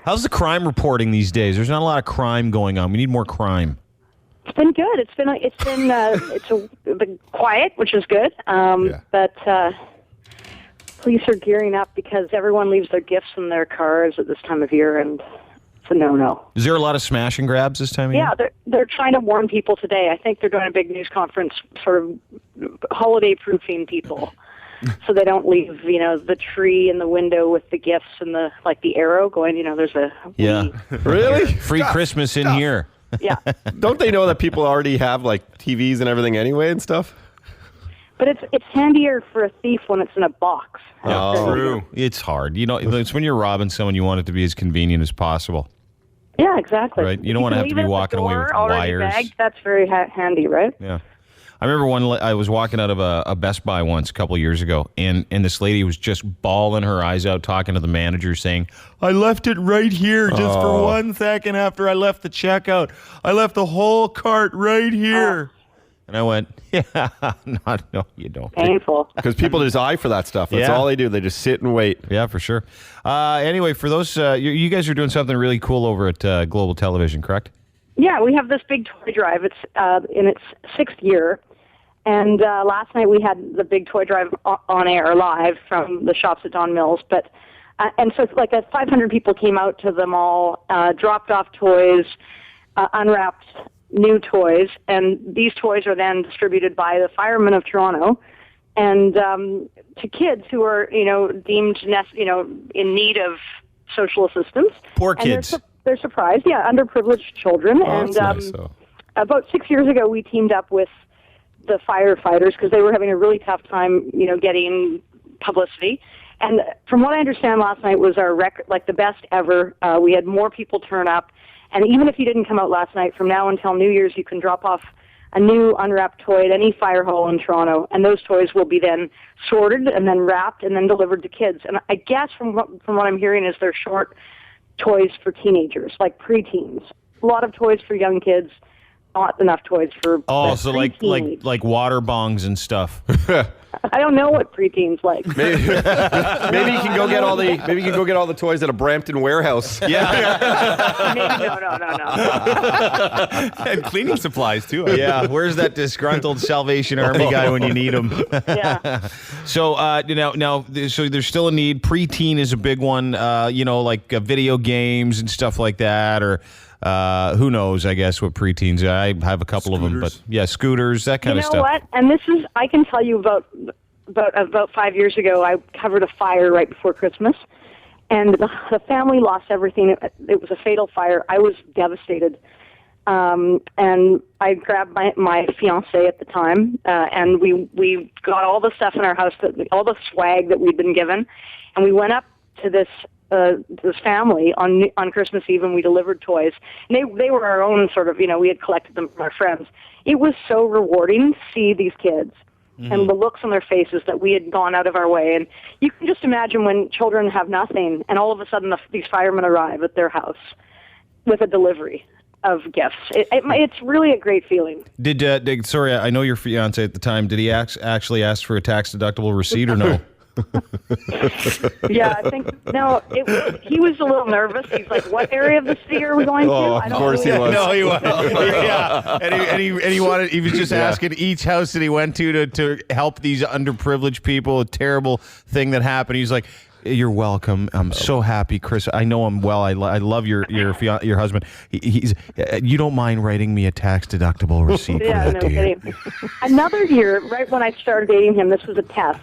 How's the crime reporting these days? There's not a lot of crime going on. We need more crime.
It's been good. It's been quiet, which is good. But police are gearing up because everyone leaves their gifts in their cars at this time of year, and it's a no-no.
Is there a lot of smash and grabs this time of year?
Yeah, they're trying to warn people today. I think they're doing a big news conference, sort of holiday-proofing people, so they don't leave, the tree in the window with the gifts and the arrow going. There's a
Really?
Free Christmas in here.
Yeah.
Don't they know that people already have TVs and everything anyway and stuff?
But it's handier for a thief when it's in a box.
True. It's hard. It's when you're robbing someone, you want it to be as convenient as possible.
Yeah, exactly.
Right? You don't want to have to be walking away with wires.
Bagged, that's very handy, right?
Yeah. I remember I was walking out of a Best Buy once a couple of years ago, and this lady was just bawling her eyes out talking to the manager saying, I left it right here just for 1 second after I left the checkout. I left the whole cart right here. And I went, no, you don't.
Painful.
Because people just eye for that stuff. That's all they do. They just sit and wait.
Yeah, for sure. Anyway, for those, you guys are doing something really cool over at Global Television, correct?
Yeah, we have this big toy drive. It's in its 6th year. And last night we had the big toy drive on air live from the shops at Don Mills. And so 500 people came out to them all, dropped off toys, unwrapped new toys, and these toys are then distributed by the Firemen of Toronto and to kids who are, deemed, in need of social assistance.
Poor kids.
They're surprised, underprivileged children.
That's nice,
about 6 years ago, we teamed up with the firefighters because they were having a really tough time, getting publicity. And from what I understand, last night was our record, the best ever. We had more people turn up. And even if you didn't come out last night, from now until New Year's, you can drop off a new unwrapped toy at any fire hall in Toronto, and those toys will be then sorted and then wrapped and then delivered to kids. And I guess from what I'm hearing is they're short toys for teenagers, like preteens. A lot of toys for young kids, not enough toys for
so like water bongs and stuff.
I don't know what preteens like.
Maybe you can go get all the toys at a Brampton warehouse.
Yeah. Maybe no.
And cleaning supplies too.
Yeah, where's that disgruntled Salvation Army guy when you need him?
Yeah.
So so there's still a need. Preteen is a big one. Video games and stuff like that, or. Who knows, I guess, what preteens. I have a couple of them, but scooters, that kind of stuff.
You know what? And I can tell you about 5 years ago, I covered a fire right before Christmas, and the family lost everything. It was a fatal fire. I was devastated. And I grabbed my fiancé at the time, and we got all the stuff in our house, all the swag that we'd been given, and we went up to this family on Christmas Eve, and we delivered toys. And they were our own sort of, we had collected them from our friends. It was so rewarding to see these kids and the looks on their faces that we had gone out of our way. And you can just imagine when children have nothing, and all of a sudden these firemen arrive at their house with a delivery of gifts. It's really a great feeling.
Sorry, I know your fiance at the time. Did he actually ask for a tax-deductible receipt or no?
Yeah, I think he was a little nervous. He's like, "What area of the city are we going to?"
Of course he was.
No, he was. Yeah, and he was just asking each house that he went to help these underprivileged people. A terrible thing that happened. He's like, "You're welcome. I'm so happy, Chris. I know him well. I love your husband. You don't mind writing me a tax deductible receipt for that, do you?"
Another year, right when I started dating him, this was a test.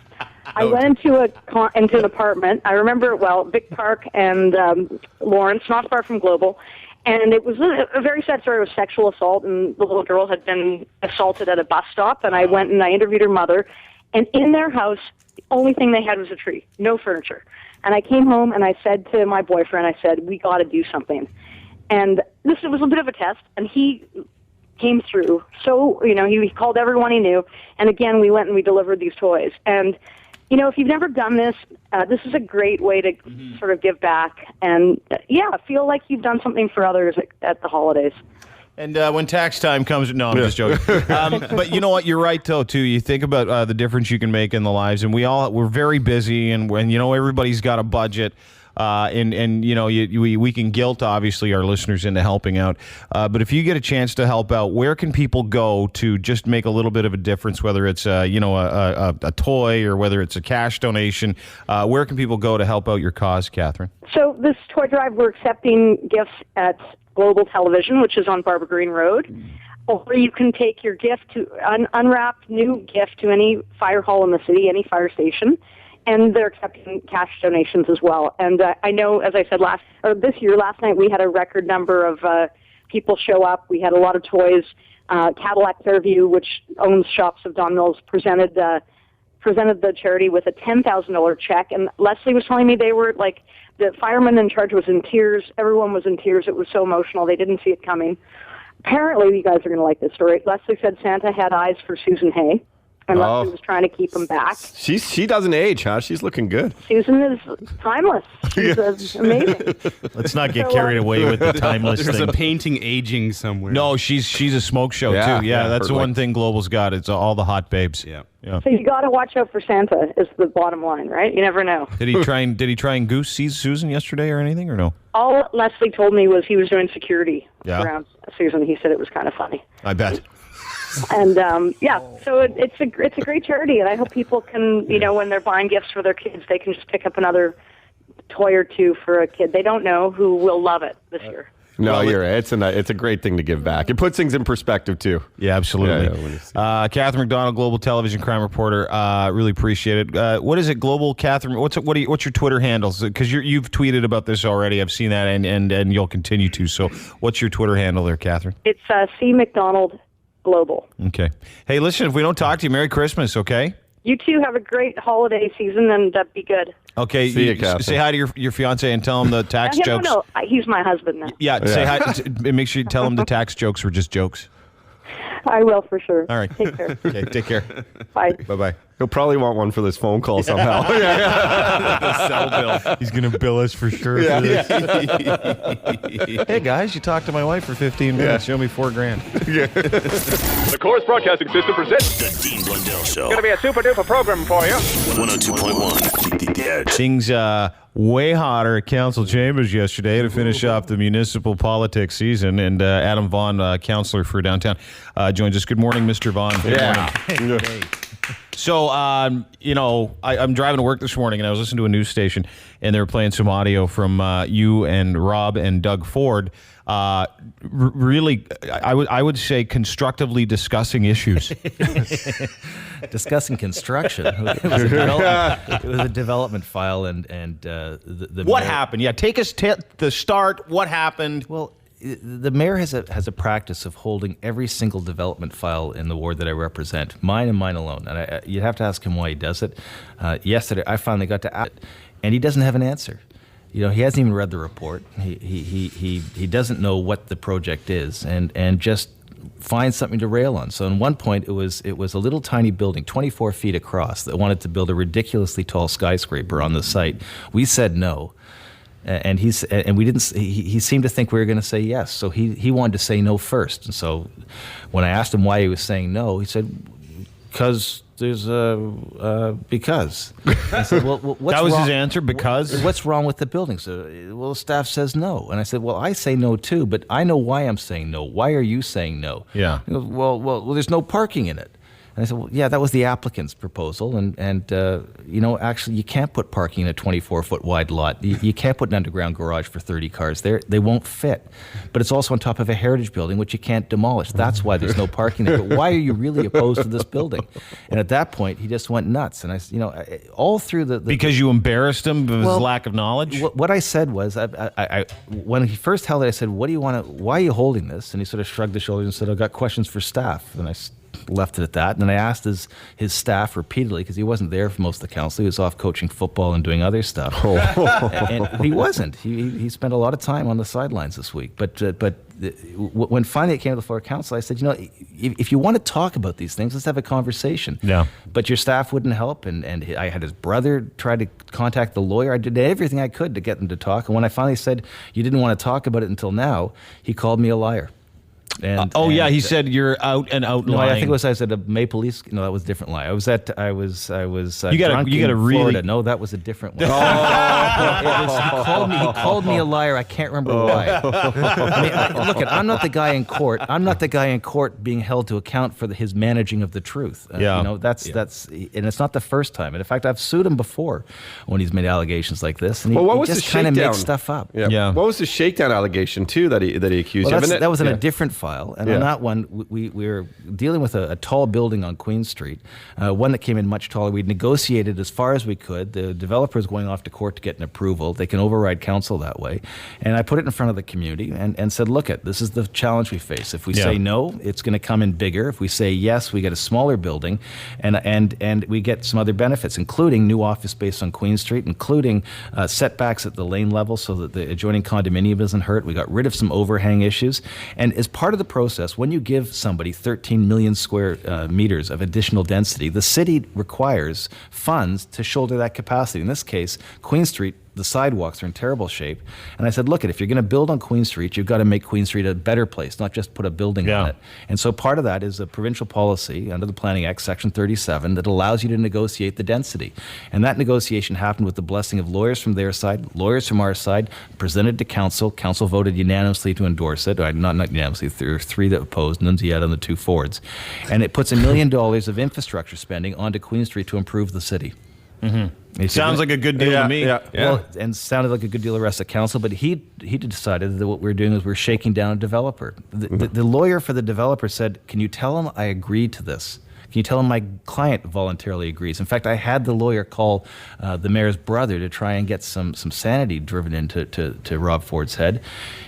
I went into an apartment. I remember it well, Vic Park and Lawrence, not far from Global. And it was a very sad story. It was sexual assault, and the little girl had been assaulted at a bus stop. And I went and I interviewed her mother. And in their house, the only thing they had was a tree, no furniture. And I came home and I said to my boyfriend, we got to do something. And this was a bit of a test, and he came through. So, he called everyone he knew. And again, we went and we delivered these toys. And if you've never done this, this is a great way to sort of give back and, feel like you've done something for others at the holidays.
And when tax time comes, no, I'm just joking. But you know what? You're right, though, too. You think about the difference you can make in the lives, and we're very busy, and when everybody's got a budget. We can guilt, obviously, our listeners into helping out. But if you get a chance to help out, where can people go to just make a little bit of a difference, whether it's, a toy or whether it's a cash donation? Where can people go to help out your cause, Catherine?
So this toy drive, we're accepting gifts at Global Television, which is on Barbara Green Road. Or you can take your gift to unwrapped new gift to any fire hall in the city, any fire station. And they're accepting cash donations as well. And I know, as I said last night, we had a record number of people show up. We had a lot of toys. Cadillac Fairview, which owns Shops of Don Mills, presented the charity with a $10,000 check. And Leslie was telling me they were like, the fireman in charge was in tears. Everyone was in tears. It was so emotional. They didn't see it coming. Apparently, you guys are going to like this story. Leslie said Santa had eyes for Susan Hay. And Leslie was trying to keep him back.
She doesn't age, huh? She's looking good.
Susan is timeless. She's amazing.
Let's not get carried away with the timeless
There's
thing.
a painting aging somewhere.
No, she's a smoke show, too. Yeah, that's the one thing Global's got. It's all the hot babes.
Yeah.
So you got to watch out for Santa is the bottom line, right? You never know.
Did he try and goose seize Susan yesterday or anything, or no?
All Leslie told me was he was doing security
Yeah.
around Susan. He said it was kind of funny.
I bet.
And so it's a great charity, and I hope people can, when they're buying gifts for their kids, they can just pick up another toy or two for a kid. They don't know who will love it this year.
No, you're right. It's a great thing to give back. It puts things in perspective too.
Yeah, absolutely. Catherine McDonald, Global Television crime reporter. Really appreciate it. What is it, Global Catherine? What's your Twitter handles? Because you've tweeted about this already. I've seen that, and you'll continue to. So, what's your Twitter handle there, Catherine?
It's C McDonald Global.
Okay. Hey, listen. If we don't talk to you, Merry Christmas. Okay.
You two have a great holiday season, and be good.
Okay,
See you, Catherine.
Say hi to your fiance and tell him the tax jokes.
No, he's my husband now.
Yeah, say hi. And make sure you tell him the tax jokes were just jokes.
I will for sure.
All right.
Take care.
Okay, take care.
Bye.
Bye-bye.
He'll probably want one for this phone call somehow.
The cell bill. He's going to bill us for sure.
Yeah.
Hey, guys, you talked to my wife for 15 minutes. Show me $4,000.
The Chorus Broadcasting System presents
The Dean Blundell Show.
Gonna be a super duper program for you.
102.1 The Edge.
Things way hotter at council chambers yesterday to finish off the municipal politics season. And Adam Vaughn, councillor for downtown, joins us. Good morning, Mr. Vaughn. Good morning. So, I'm driving to work this morning, and I was listening to a news station, and they were playing some audio from you and Rob and Doug Ford, really, I would say, constructively discussing issues.
Discussing construction. It was a development file, and the
What
mayor,
happened? Yeah, take us to the start. What happened?
Well, the mayor has a practice of holding every single development file in the ward that I represent, mine and mine alone. And you'd have to ask him why he does it. Yesterday, I finally got to ask it, and he doesn't have an answer. He hasn't even read the report. He doesn't know what the project is, and just finds something to rail on. So, at one point, it was a little tiny building, 24 feet across, that wanted to build a ridiculously tall skyscraper on the site. We said no. And we didn't. He seemed to think we were going to say yes. So he wanted to say no first. And so when I asked him why he was saying no, he said, "Because there's because." I said, "Well, what's
that was
wrong?
his answer. Because
what's wrong with the building?" So, well, staff says no, and I said, "Well, I say no too, but I know why I'm saying no. Why are you saying no?"
Yeah.
He goes, well, there's no parking in it. And I said, well, yeah, that was the applicant's proposal. And actually, you can't put parking in a 24-foot wide lot. You can't put an underground garage for 30 cars there. They won't fit. But it's also on top of a heritage building, which you can't demolish. That's why there's no parking there. But why are you really opposed to this building? And at that point, he just went nuts. And I all through the
because you embarrassed him with his lack of knowledge?
What I said was, I when he first held it, I said, what do you want to, why are you holding this? And he sort of shrugged his shoulders and said, I've got questions for staff. And I left it at that. And then I asked his staff repeatedly, because he wasn't there for most of the council. He was off coaching football and doing other stuff. And he wasn't. He spent a lot of time on the sidelines this week. But when finally it came to the floor of council, I said, if you want to talk about these things, let's have a conversation.
Yeah.
But your staff wouldn't help, and I had his brother try to contact the lawyer. I did everything I could to get them to talk. And when I finally said you didn't want to talk about it until now, he called me a liar. And
he said you're out and out
no,
lying.
I think it was I said a Maple Leafs. No, that was a different lie. I was drunk
you gotta
in
really
Florida. No, that was a different one. He called me a liar. I can't remember why. I'm not the guy in court. I'm not the guy in court being held to account for his managing of the truth. That's and it's not the first time. And in fact, I've sued him before when he's made allegations like this. And
what
he
was
just
the
kind of
shakedown?
makes stuff up.
Yeah. What was the shakedown allegation too that he accused you of?
That was in a different file. And on that one, we were dealing with a tall building on Queen Street, one that came in much taller. We'd negotiated as far as we could. The developer is going off to court to get an approval. They can override council that way. And I put it in front of the community and said, look, this is the challenge we face. If we say no, it's going to come in bigger. If we say yes, we get a smaller building and we get some other benefits, including new office space on Queen Street, including setbacks at the lane level so that the adjoining condominium isn't hurt. We got rid of some overhang issues. And as part of the process, when you give somebody 13 million square meters of additional density, the city requires funds to shoulder that capacity. In this case, Queen Street, the sidewalks are in terrible shape. And I said, look, if you're going to build on Queen Street, you've got to make Queen Street a better place, not just put a building on it. And so part of that is a provincial policy under the Planning Act, Section 37, that allows you to negotiate the density. And that negotiation happened with the blessing of lawyers from their side, lawyers from our side, presented to council. Council voted unanimously to endorse it. Not unanimously, there were 3 that opposed, none yet on the 2 Fords. And it puts $1 million of infrastructure spending onto Queen Street to improve the city.
Mm-hmm. Sounds like a good deal to me.
Well, and sounded like a good deal to the rest of council, but he decided that what we were doing is we're shaking down a developer. The lawyer for the developer said, can you tell him I agreed to this? Can you tell him my client voluntarily agrees? In fact, I had the lawyer call the mayor's brother to try and get some sanity driven into Rob Ford's head.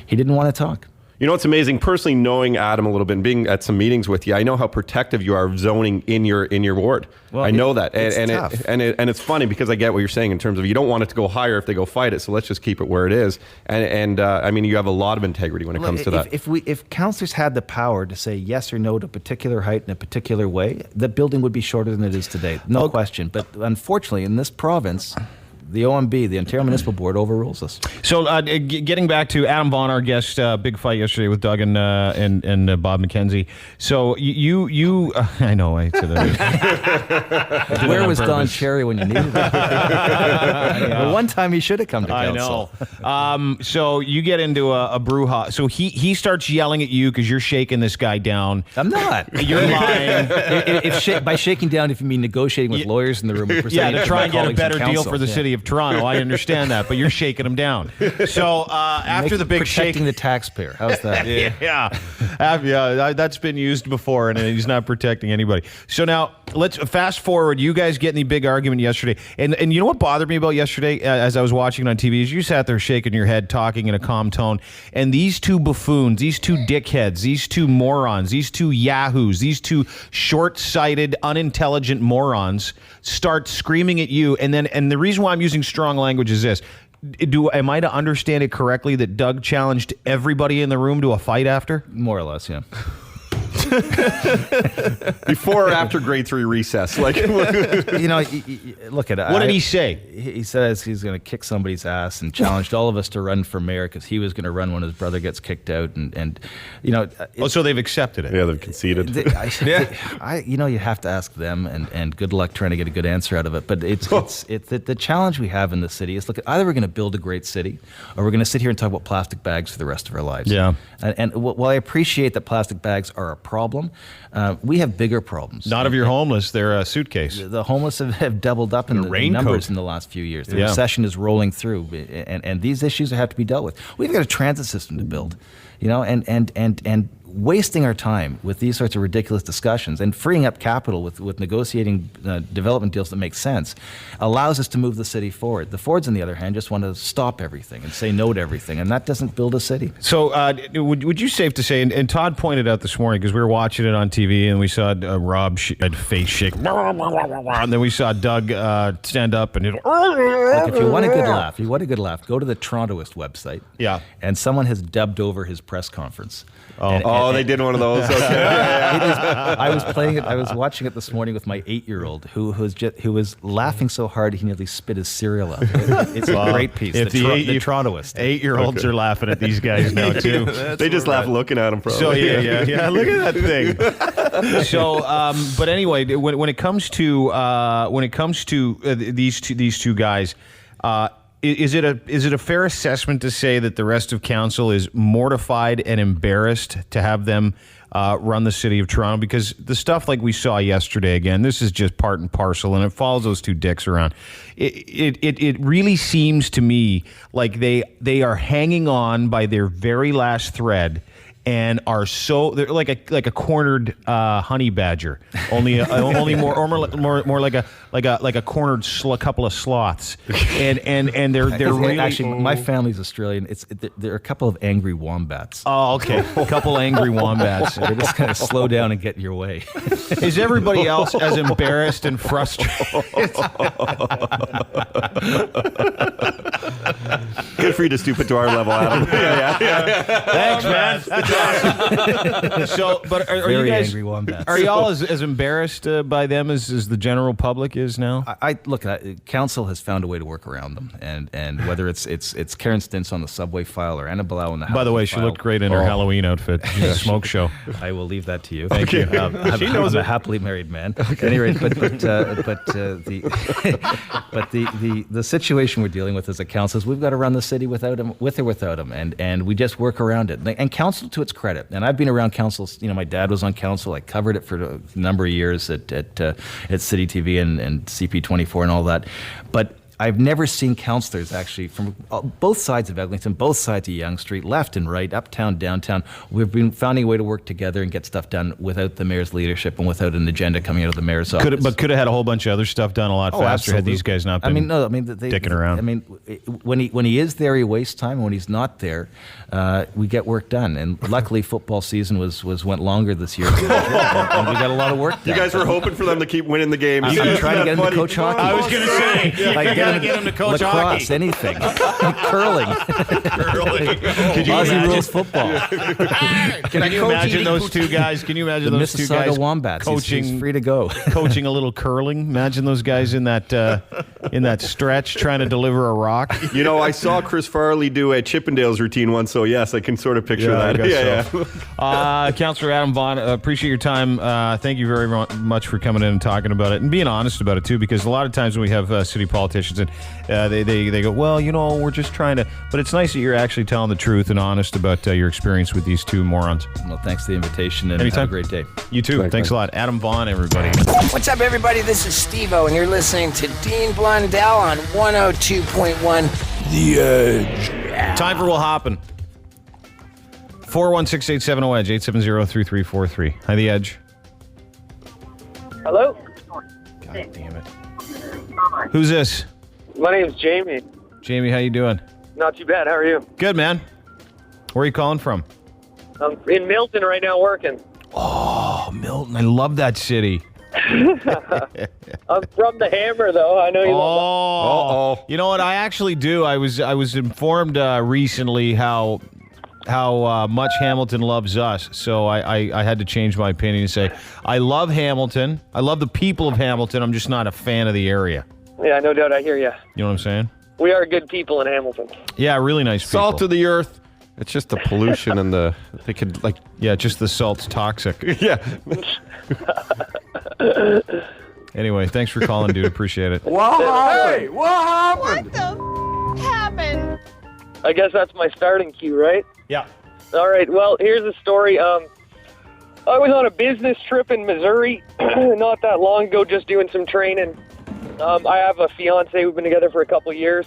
He didn't want to talk.
You know what's amazing? Personally, knowing Adam a little bit and being at some meetings with you, I know how protective you are of zoning in your ward. Well, I know that, and it's funny because I get what you're saying in terms of you don't want it to go higher if they go fight it, so let's just keep it where it is. And I mean, you have a lot of integrity when it comes to that.
If councillors had the power to say yes or no to a particular height in a particular way, the building would be shorter than it is today, no question. But unfortunately, in this province, the OMB, the Ontario Municipal Board, overrules us.
So, getting back to Adam Vaughn, our guest, big fight yesterday with Doug and Bob McKenzie. So you I know I said that.
Where was Don Cherry when you needed him? The one time he should have come to council.
I know. So you get into a brouhaha. So he starts yelling at you because you're shaking this guy down.
I'm not.
You're lying.
By shaking down, if you mean negotiating with lawyers in the room,
to try and get a better deal for the city of Toronto. I understand that, but you're shaking him down. So after the big
protecting the taxpayer. How's that?
That's been used before, and he's not protecting anybody. So now let's fast forward. You guys get in the big argument yesterday, and you know what bothered me about yesterday as I was watching it on TV is you sat there shaking your head, talking in a calm tone, and these 2 buffoons, these 2 dickheads, these 2 morons, these 2 yahoos, these 2 short-sighted, unintelligent morons start screaming at you, and the reason why I'm using strong language is this. Am I to understand it correctly that Doug challenged everybody in the room to a fight after?
More or less, yeah.
Before or after grade 3 recess? Like,
look at it.
What did he say?
He says he's going to kick somebody's ass and challenged all of us to run for mayor because he was going to run when his brother gets kicked out. And
so they've accepted it.
Yeah, they've conceded.
You have to ask them, and good luck trying to get a good answer out of it. But it's the challenge we have in the city is, look, either we're going to build a great city or we're going to sit here and talk about plastic bags for the rest of our lives.
Yeah.
And while I appreciate that plastic bags are a problem, we have bigger problems.
Not of your homeless, they're a suitcase.
The homeless have doubled up in the numbers in the last few years. The recession is rolling through, and these issues have to be dealt with. We've got a transit system to build, and wasting our time with these sorts of ridiculous discussions and freeing up capital with negotiating development deals that make sense allows us to move the city forward. The Fords, on the other hand, just want to stop everything and say no to everything, and that doesn't build a city.
So would you safe to say, and Todd pointed out this morning, because we were watching it on TV, and we saw Rob had face shake, and then we saw Doug stand up and
Look, if you want a good laugh, go to the Torontoist website.
Yeah.
And someone has dubbed over his press conference.
They did one of those. Okay.
I was playing it. I was watching it this morning with my 8-year-old who was laughing so hard he nearly spit his cereal out. It's a great piece.
If
the Torontoist.
8-year-olds are laughing at these guys now too.
They just laugh looking at them. Probably.
So yeah. Look at that thing. So, but anyway, when it comes to these two guys. Is it a fair assessment to say that the rest of council is mortified and embarrassed to have them run the city of Toronto? Because the stuff like we saw yesterday, again, this is just part and parcel, and it follows those two dicks around. It really seems to me like they are hanging on by their very last thread. And they're like a cornered honey badger, only more like a cornered couple of sloths, and they're really
actually my family's Australian. There are a couple of angry wombats.
Oh, okay, a couple angry wombats.
They're just kind of slow down and get in your way.
Is everybody else as embarrassed and frustrated?
Good for you to stoop it to our level, Adam.
Thanks, man. That's awesome. So, but are you guys
angry wombats?
Are y'all as embarrassed by them as the general public is now?
Council has found a way to work around them, and whether it's Karen Stintz on the subway file or Anna Blau on the.
By the way, she looked great in her Halloween outfit. She's a smoke show.
I will leave that to you.
Thank you.
She knows I'm a happily married man. Okay. At any rate, the situation we're dealing with as a council is we've got to run the city with or without him, and we just work around it. And council, to its credit, and I've been around councils. My dad was on council. I covered it for a number of years at City TV and CP24 and all that, but I've never seen councillors actually from both sides of Eglinton, both sides of Yonge Street, left and right, uptown, downtown. We've been finding a way to work together and get stuff done without the mayor's leadership and without an agenda coming out of the mayor's office.
Could have had a whole bunch of other stuff done a lot faster
absolutely.
had these guys not been dicking around.
When he is there, he wastes time. And when he's not there, we get work done. And luckily, football season went longer this year. And we got a lot of work done.
You guys were hoping for them to keep winning the game.
You can try to get him to coach hockey.
I was going to say, get him to coach
lacrosse,
hockey.
anything. Curling.
Could you
Aussie rules football.
Can you imagine those two guys? Can you imagine those two guys
Wombats
coaching?
He's free to go.
Coaching a little curling. Imagine those guys in that stretch trying to deliver a rock.
I saw Chris Farley do a Chippendales routine once, so yes, I can sort of picture that.
Councillor Adam Vaughn, appreciate your time. Thank you very much for coming in and talking about it and being honest about it too, because a lot of times when we have city politicians and they go, well, we're just trying to, but it's nice that you're actually telling the truth and honest about your experience with these two morons.
Well, thanks for the invitation, and
anytime.
Have a great day.
You too. Thanks a lot. Adam Vaughn, everybody.
What's up, everybody? This is Steve-O, and you're listening to Dean Blundell on 102.1 The Edge.
Time for Will Hoppin'. 416-870-EDGE, 870-3343. Hi, The Edge.
Hello?
God damn it. Who's this?
My name's Jamie.
Jamie, how you doing?
Not too bad. How are you?
Good, man. Where are you calling from?
I'm in Milton right now working.
Oh, Milton. I love that city.
I'm from the Hammer, though. I know you love
You know what? I actually do. I was informed recently how much Hamilton loves us. So I had to change my opinion and say, I love Hamilton. I love the people of Hamilton. I'm just not a fan of the area.
Yeah, no doubt. I hear you.
You know what I'm saying?
We are good people in Hamilton.
Yeah, really nice people.
Salt of the earth. It's just the pollution and
just the salt's toxic.
Yeah.
Anyway, thanks for calling, dude. Appreciate it.
What happened?
What the happened?
I guess that's my starting cue, right?
Yeah.
All right. Well, here's the story. I was on a business trip in Missouri not that long ago, just doing some training. I have a fiance. We've been together for a couple of years.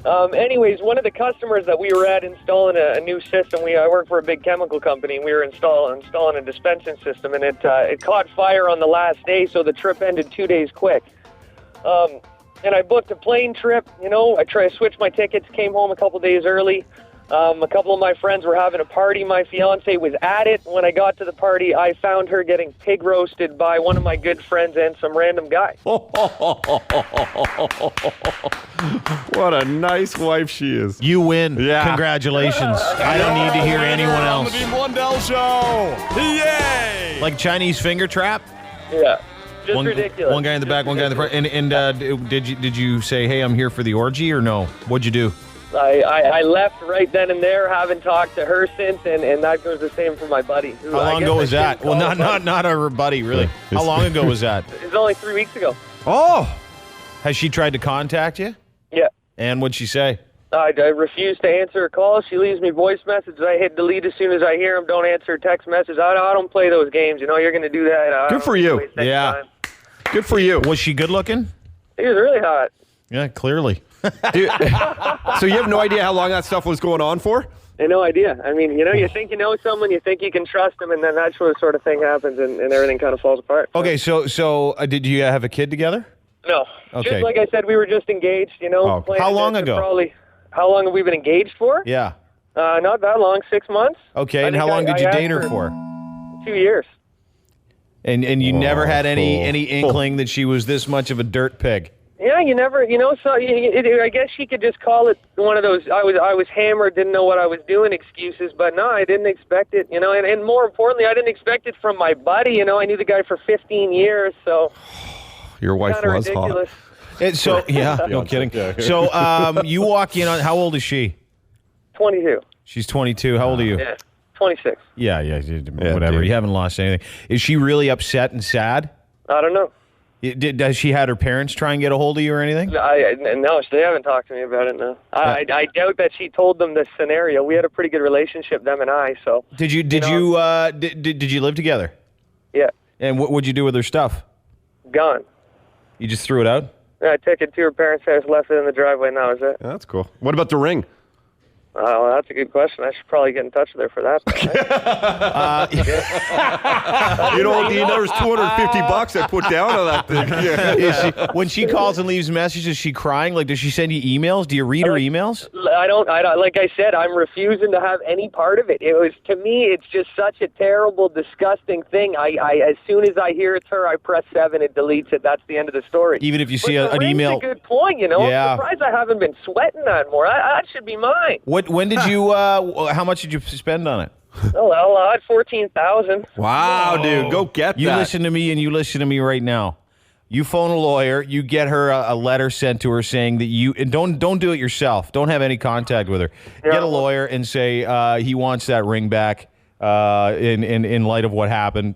Anyways, one of the customers that we were at installing a new system, I work for a big chemical company, and we were installing a dispensing system, and it caught fire on the last day, so the trip ended 2 days quick. And I booked a plane trip, I switched my tickets, came home a couple days early. A couple of my friends were having a party. My fiance was at it. When I got to the party, I found her getting pig roasted by one of my good friends and some random guy.
What a nice wife she is.
You win.
Yeah.
Congratulations. I don't need to hear anyone else.
On the Dean Blundell Show. Yay!
Like Chinese finger trap?
Yeah. Just ridiculous.
One guy in the back, one guy in the front. And did you say, hey, I'm here for the orgy, or no? What'd you do?
I left right then and there. Haven't talked to her since, and that goes the same for my buddy.
How long ago was that? Well, not her buddy, really. How long ago was that?
It was only 3 weeks ago.
Oh! Has she tried to contact you?
Yeah.
And what'd she say?
I refuse to answer her calls. She leaves me voice messages. I hit delete as soon as I hear them. Don't answer her text messages. I don't play those games. You're going to do that.
Good for you.
Yeah.
Time.
Good for you.
Was she good looking?
She was really hot.
Yeah, clearly.
Dude, so you have no idea how long that stuff was going on for?
I have no idea. I mean, you think you know someone, you think you can trust them, and then that sort of thing happens, and everything kind of falls apart.
Okay, so did you have a kid together?
No.
Okay.
Just like I said, we were just engaged,
Oh. How long ago?
How long have we been engaged for?
Yeah.
Not that long, 6 months.
Okay, and how long did you date her for?
2 years.
And you never had any inkling that she was this much of a dirt pig?
Yeah, you never, so I guess she could just call it one of those, I was hammered, didn't know what I was doing excuses, but no, I didn't expect it, and more importantly, I didn't expect it from my buddy, I knew the guy for 15 years, so.
Your wife was
ridiculous.
hot.
Yeah, no kidding. So you walk in on, how old is she?
22.
She's 22. How old are you?
Yeah, 26.
Yeah, whatever.
Dude.
You haven't lost anything. Is she really upset and sad?
I don't know.
Does she had her parents try and get a hold of you or anything?
No, they haven't talked to me about it, no. I doubt that she told them this scenario. We had a pretty good relationship, them and I, so.
Did you live together?
Yeah.
And what would you do with her stuff?
Gone.
You just threw it out?
Yeah, I took it to her parents' house, left it in the driveway, and that was it.
Yeah, that's cool. What about the ring?
Oh, well, that's a good question. I should probably get in touch with her for that.
There's $250 I put down on that thing. Yeah.
When she calls and leaves messages, is she crying? Like, does she send you emails? Do you read her emails?
I don't. Like I said, I'm refusing to have any part of it. To me, it's just such a terrible, disgusting thing. As soon as I hear it's her, I press 7, it deletes it. That's the end of the story.
Even if you see an email.
That's a good point,
Yeah.
I'm surprised I haven't been sweating that more. That should be mine.
When did you, how much did you spend on it?
Oh, well, I had $14,000.
Wow, dude, go get that.
You listen to me and you listen to me right now. You phone a lawyer, you get her a letter sent to her saying that and don't do it yourself. Don't have any contact with her. Yeah. Get a lawyer and say he wants that ring back in light of what happened.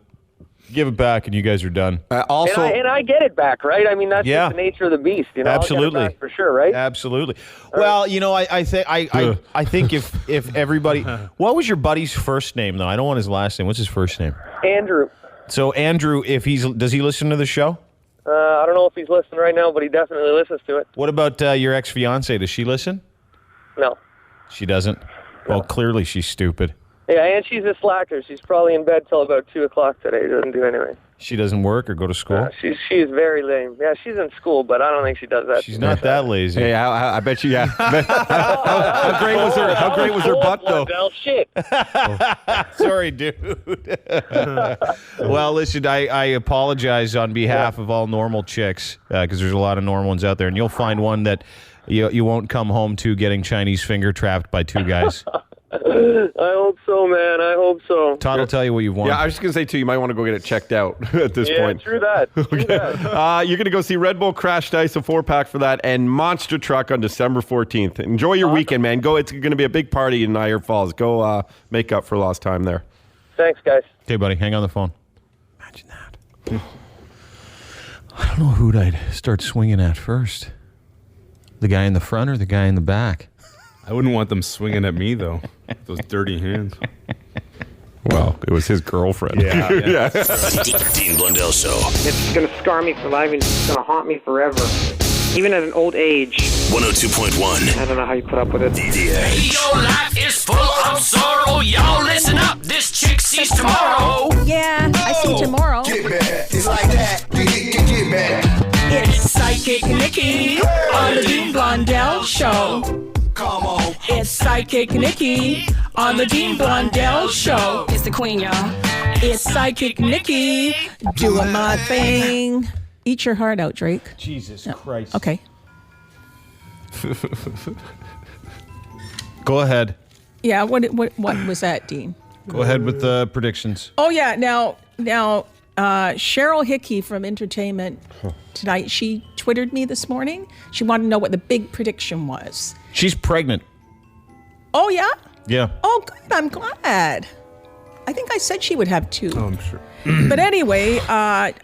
Give it back and you guys are done.
Also, and I get it back, right? I mean, that's just the nature of the beast.
Absolutely.
I'll get it back for sure, right?
Absolutely. Well, I think if everybody, what was your buddy's first name though? I don't want his last name. What's his first name?
Andrew.
So Andrew, does he listen to the show?
I don't know if he's listening right now, but he definitely listens to it.
What about your ex-fiance? Does she listen?
No.
She doesn't? Well, clearly she's stupid.
Yeah, and she's a slacker. She's probably in bed till about 2 o'clock today. She doesn't do anything.
She doesn't work or go to school?
She's very lame. Yeah, she's in school, but I don't think she does that.
She's not that lazy.
Hey, I bet you, yeah. How great was her butt, though?
Shit.
Sorry, dude. Well, listen, I apologize on behalf of all normal chicks, because there's a lot of normal ones out there, and you'll find one that you won't come home to getting Chinese finger trapped by 2 guys.
I hope so, man. I hope so.
Todd will tell you what you've won.
Yeah, I was just going to say, too, you might want to go get it checked out at this point.
Yeah, true that.
You're going to go see Red Bull Crashed Ice, a 4-pack for that, and Monster Truck on December 14th. Enjoy your weekend, man. Go. It's going to be a big party in Niagara Falls. Go make up for lost time there.
Thanks, guys.
Okay, buddy. Hang on the phone. Imagine that. I don't know who'd I'd start swinging at first. The guy in the front or the guy in the back?
I wouldn't want them swinging at me, though. Those dirty hands.
Well, it was his girlfriend.
Yeah. Dean Blundell Show.
It's going to scar me for life and it's going to haunt me forever. Even at an old age.
102.1.
I don't know how you put up with it.
The Edge.
Your life is full of sorrow. Y'all listen up. This chick sees tomorrow.
Yeah, I see tomorrow.
Get back. It's like that. Get back.
It's Psychic Nikki on the Dean Blundell Show.
Come on.
It's Psychic Nikki on the Dean Blundell Show. It's the queen, y'all. It's Psychic Nikki doing my thing. Eat your heart out, Drake.
Jesus Christ.
Okay.
Go ahead.
Yeah, what was that, Dean?
Go ahead with the predictions.
Oh, yeah. Now, Cheryl Hickey from Entertainment Tonight, she Twittered me this morning. She wanted to know what the big prediction was.
She's pregnant.
Oh, yeah?
Yeah.
Oh, good. I'm glad. I think I said she would have 2.
Oh, I'm sure.
But anyway,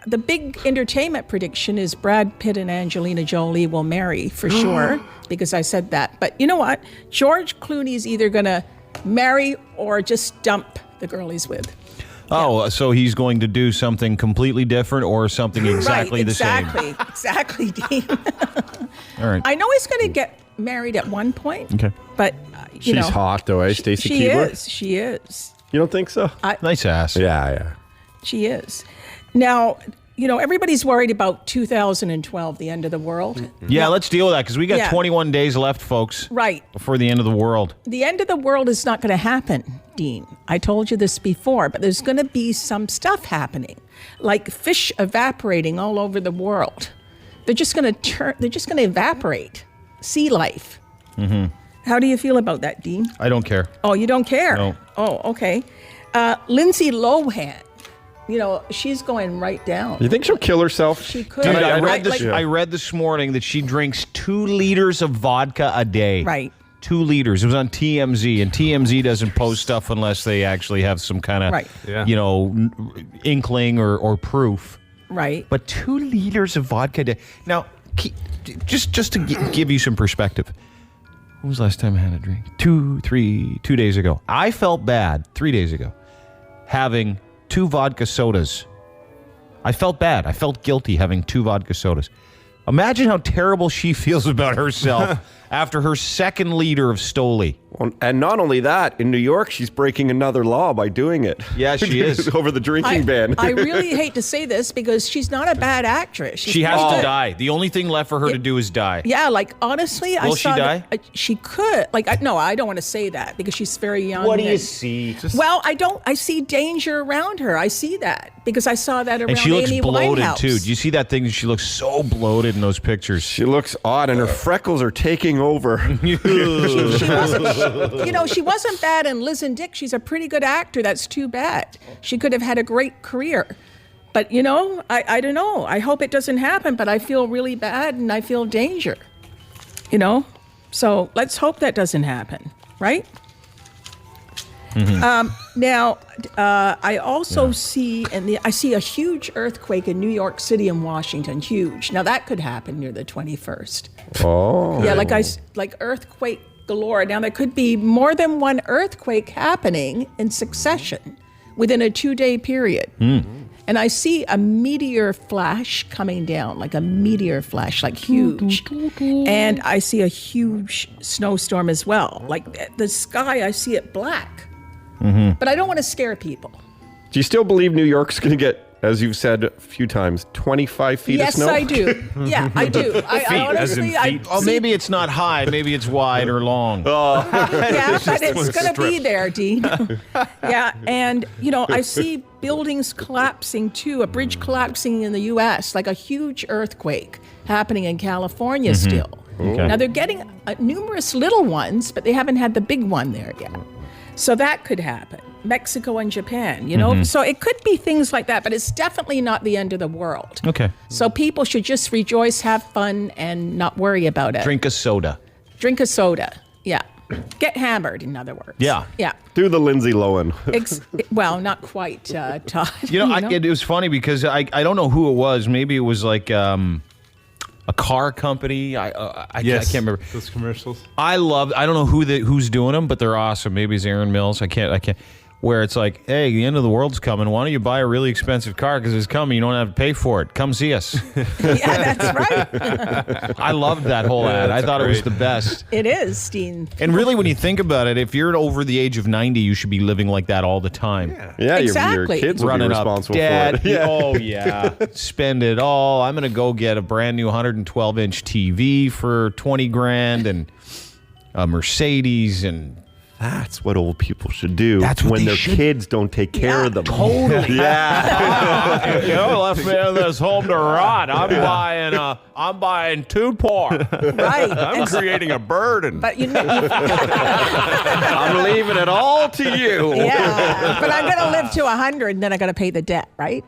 the big entertainment prediction is Brad Pitt and Angelina Jolie will marry for sure, because I said that. But you know what? George Clooney's either going to marry or just dump the girl he's with.
Oh, so he's going to do something completely different or something exactly the same?
Exactly, Dean.
All right.
I know he's going to get married at one point.
Okay.
But,
She's hot, though, eh, Stacey Keebler?
She is.
You don't think so?
Nice ass.
Yeah.
She is. Now, everybody's worried about 2012, the end of the world.
Yeah, let's deal with that because we got
Yeah.
21 days left, folks.
Right.
Before the end of the world.
The end of the world is not going to happen, Dean. I told you this before, but there's going to be some stuff happening, like fish evaporating all over the world. They're just going to evaporate. Sea life.
Mm-hmm.
How do you feel about that, Dean?
I don't care.
Oh, you don't care?
No.
Oh, okay. Lindsay Lohan, she's going right down.
You think she'll kill herself?
She could.
Dude, I read this morning that she drinks 2 liters of vodka a day.
Right.
2 liters. It was on TMZ, and TMZ doesn't post stuff unless they actually have some kind of, inkling or proof.
Right.
But 2 liters of vodka a day. Now, just to give you some perspective. When was the last time I had a drink? 2 days ago. I felt bad 3 days ago having 2 vodka sodas. I felt bad. I felt guilty having 2 vodka sodas. Imagine how terrible she feels about herself after her 2nd liter of Stoli.
And not only that, in New York, she's breaking another law by doing it.
Yeah, she is.
Over the drinking ban.
I really hate to say this because she's not a bad actress.
She has to die. The only thing left for her to do is die.
Yeah, honestly,
Will she die?
She could. No, I don't want to say that because she's very young.
What do you see?
Well, I see danger around her. I see that because I saw that around
And she looks
Amy
bloated
Winehouse.
too. Do you see that thing? She looks so bloated in those pictures.
She looks odd, and her freckles are taking over.
She wasn't bad in Liz and Dick. She's a pretty good actor. That's too bad. She could have had a great career. But, I don't know. I hope it doesn't happen, but I feel really bad and I feel danger. So let's hope that doesn't happen, right?
Mm-hmm.
Now, I also see I see a huge earthquake in New York City and Washington. Huge. Now that could happen near the 21st.
Oh.
Yeah, like earthquake galore. Now there could be more than one earthquake happening in succession within a 2-day period. And I see a meteor flash coming down, like a meteor flash, like huge. And I see a huge snowstorm as well. Like the sky, I see it black.
Mm-hmm.
But I don't want to scare people.
Do you still believe New York's going to get, as you've said a few times, 25 feet of snow?
Yes, I do. Yeah, I do. I honestly,
maybe it's not high. Maybe it's wide or long.
Yeah, but it's going to be there, Dean. Yeah, and, I see buildings collapsing, too, a bridge collapsing in the U.S., like a huge earthquake happening in California still.
Okay.
Now, they're getting numerous little ones, but they haven't had the big one there yet. So that could happen. Mexico and Japan, So it could be things like that, but it's definitely not the end of the world.
Okay.
So people should just rejoice, have fun, and not worry about it.
Drink a soda.
Drink a soda. Yeah. Get hammered, in other words.
Yeah.
Yeah.
Do the Lindsay Lohan.
Well, not quite, Todd.
It was funny because I don't know who it was. Maybe it was like a car company. I can't remember
those commercials.
I don't know who's doing them, but they're awesome. Maybe it's Aaron Mills. I can't. where it's like, hey, the end of the world's coming. Why don't you buy a really expensive car because it's coming. You don't have to pay for it. Come see us.
Yeah, that's right.
I loved that whole ad. I thought it was the best.
It is, Dean.
And really, when you think about it, if you're over the age of 90, you should be living like that all the time.
Yeah,
Exactly.
your kids will be
Running
responsible
up debt.
for it. Yeah.
Oh, yeah. Spend it all. I'm going to go get a brand new 112-inch TV for 20 grand and a Mercedes and...
That's what old people should do.
That's what
when
they
their
should.
kids don't take care of them.
Totally.
Yeah.
You left me in this home to rot. I'm buying two more.
Right.
I'm creating a burden.
But you know,
I'm leaving it all to you.
yeah. But I'm going to live to 100, and then I got to pay the debt, right?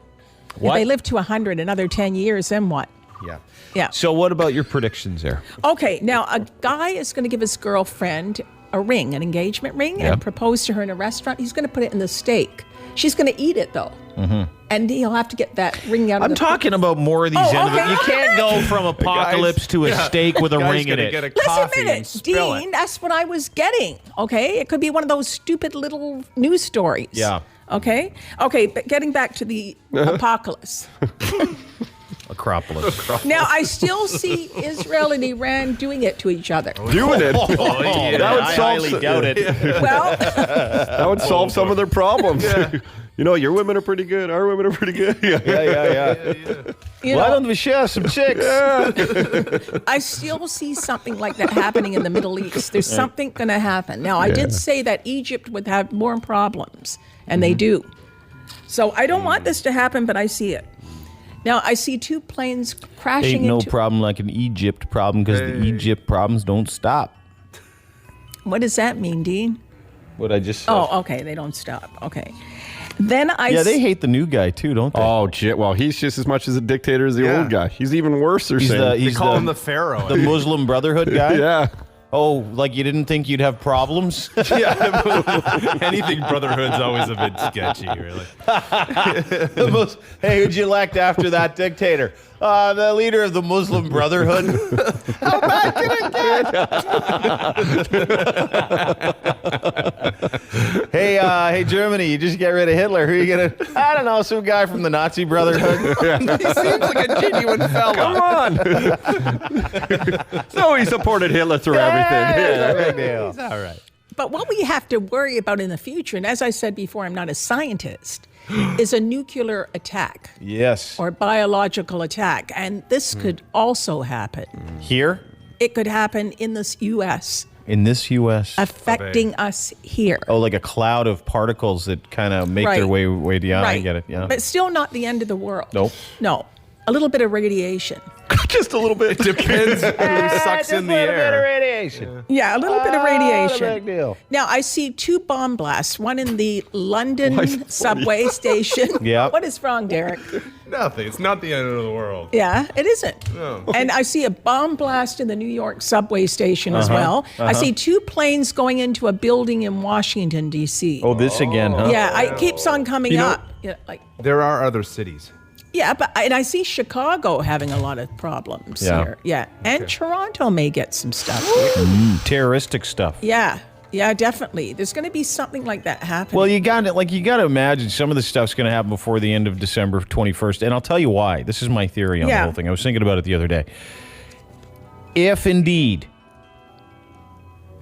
What?
If they live to 100, another 10 years, then what?
Yeah.
Yeah.
So what about your predictions there?
Okay, now a guy is going to give his girlfriend a ring, an engagement ring, and propose to her in a restaurant. He's going to put it in the steak. She's going to eat it, though. Mm-hmm. And he'll have to get that ring out of
I'm talking about more of these end of it. You can't go from apocalypse to a steak with a ring in it.
Get a
Listen
coffee
a minute,
and spill
Dean,
it.
that's what I was getting, okay? It could be one of those stupid little news stories.
Yeah.
Okay? Okay, but getting back to the apocalypse.
Acropolis.
Now, I still see Israel and Iran doing it to each other.
Doing it. That would
I
solve
highly doubt it.
Well,
That would solve some of their problems. You know, your women are pretty good. Our women are pretty good.
you
Why
know,
don't we share some chicks?
I still see something like that happening in the Middle East. There's something going to happen. Now, I did say that Egypt would have more problems, and they do. So I don't want this to happen, but I see it. Now, I see two planes crashing
Ain't no
into...
problem like an Egypt problem because the Egypt problems don't stop.
What does that mean, Dean?
What I just said.
Oh, okay, they don't stop. Okay. Then
they hate the new guy too, don't they?
Oh, shit. Well, he's just as much as a dictator as the old guy. He's even worse, they're saying.
They call him the Pharaoh.
The Muslim Brotherhood guy?
Yeah.
Oh, like you didn't think you'd have problems?
Anything Brotherhood's always a bit sketchy, really.
Hey, who'd you elect after that dictator? The leader of the Muslim Brotherhood. How bad can it get? Hey, Germany, you just get rid of Hitler. Who are you gonna? I don't know, some guy from the Nazi Brotherhood.
He seems like a genuine fella.
Come on. So he supported Hitler through everything.
No big deal.
He's all right.
But what we have to worry about in the future, and as I said before, I'm not a scientist, is a nuclear attack.
Yes.
Or biological attack. And this could also happen.
Here?
It could happen in this U.S.
In this U.S.
affecting us here.
Oh, like a cloud of particles that kind of make their way to the eye. I get it. Yeah.
But still not the end of the world.
Nope.
No. A little bit of radiation.
Just a little bit.
It depends who sucks in the
A little bit of
air.
radiation.
Yeah, a little bit of radiation.
No big deal.
Now, I see two bomb blasts, one in the London subway station.
Yeah.
What is wrong, Derek?
Nothing. It's not the end of the world.
Yeah, it isn't.
No.
And I see a bomb blast in the New York subway station as well. I see two planes going into a building in Washington, D.C.
Oh, this again, huh?
Yeah, it keeps on coming up. Yeah,
There are other cities.
yeah, and I see Chicago having a lot of problems here. Yeah, and Toronto may get some stuff here.
Terroristic stuff.
Yeah, definitely. There's going to be something like that happening.
Well, you got to imagine some of this stuff's going to happen before the end of December 21st, and I'll tell you why. This is my theory on the whole thing. I was thinking about it the other day. If indeed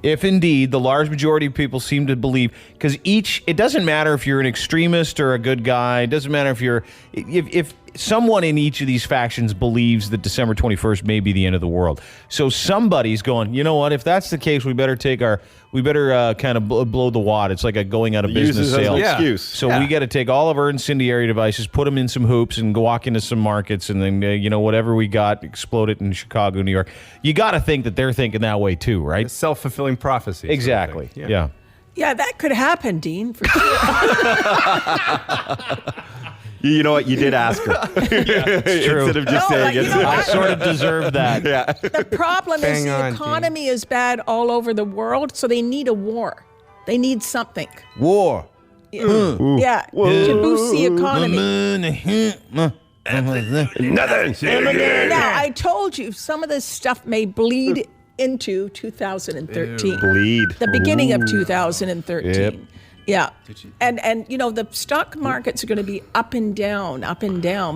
the large majority of people seem to believe, because it doesn't matter if you're an extremist or a good guy, it doesn't matter if someone in each of these factions believes that December 21st may be the end of the world. So somebody's going, you know what, if that's the case, we better kind of blow the wad. It's like a going out of business sale.
Excuse.
So we got to take all of our incendiary devices, put them in some hoops, and go walk into some markets, and then whatever we got, explode it in Chicago, New York. You got to think that they're thinking that way too, right?
It's self-fulfilling prophecy.
Exactly.
Sort of
Yeah.
Yeah, that could happen, Dean. For sure.
You know what? You did ask her.
It's true.
Instead of just saying it.
I sort of deserve that.
Yeah.
The problem is the economy is bad all over the world, so they need a war. They need something.
War.
Yeah, to boost the economy.
Nothing.
Now, I told you some of this stuff may bleed into 2013.
Bleed.
The beginning of 2013. Yeah. And you know, the stock markets are going to be up and down,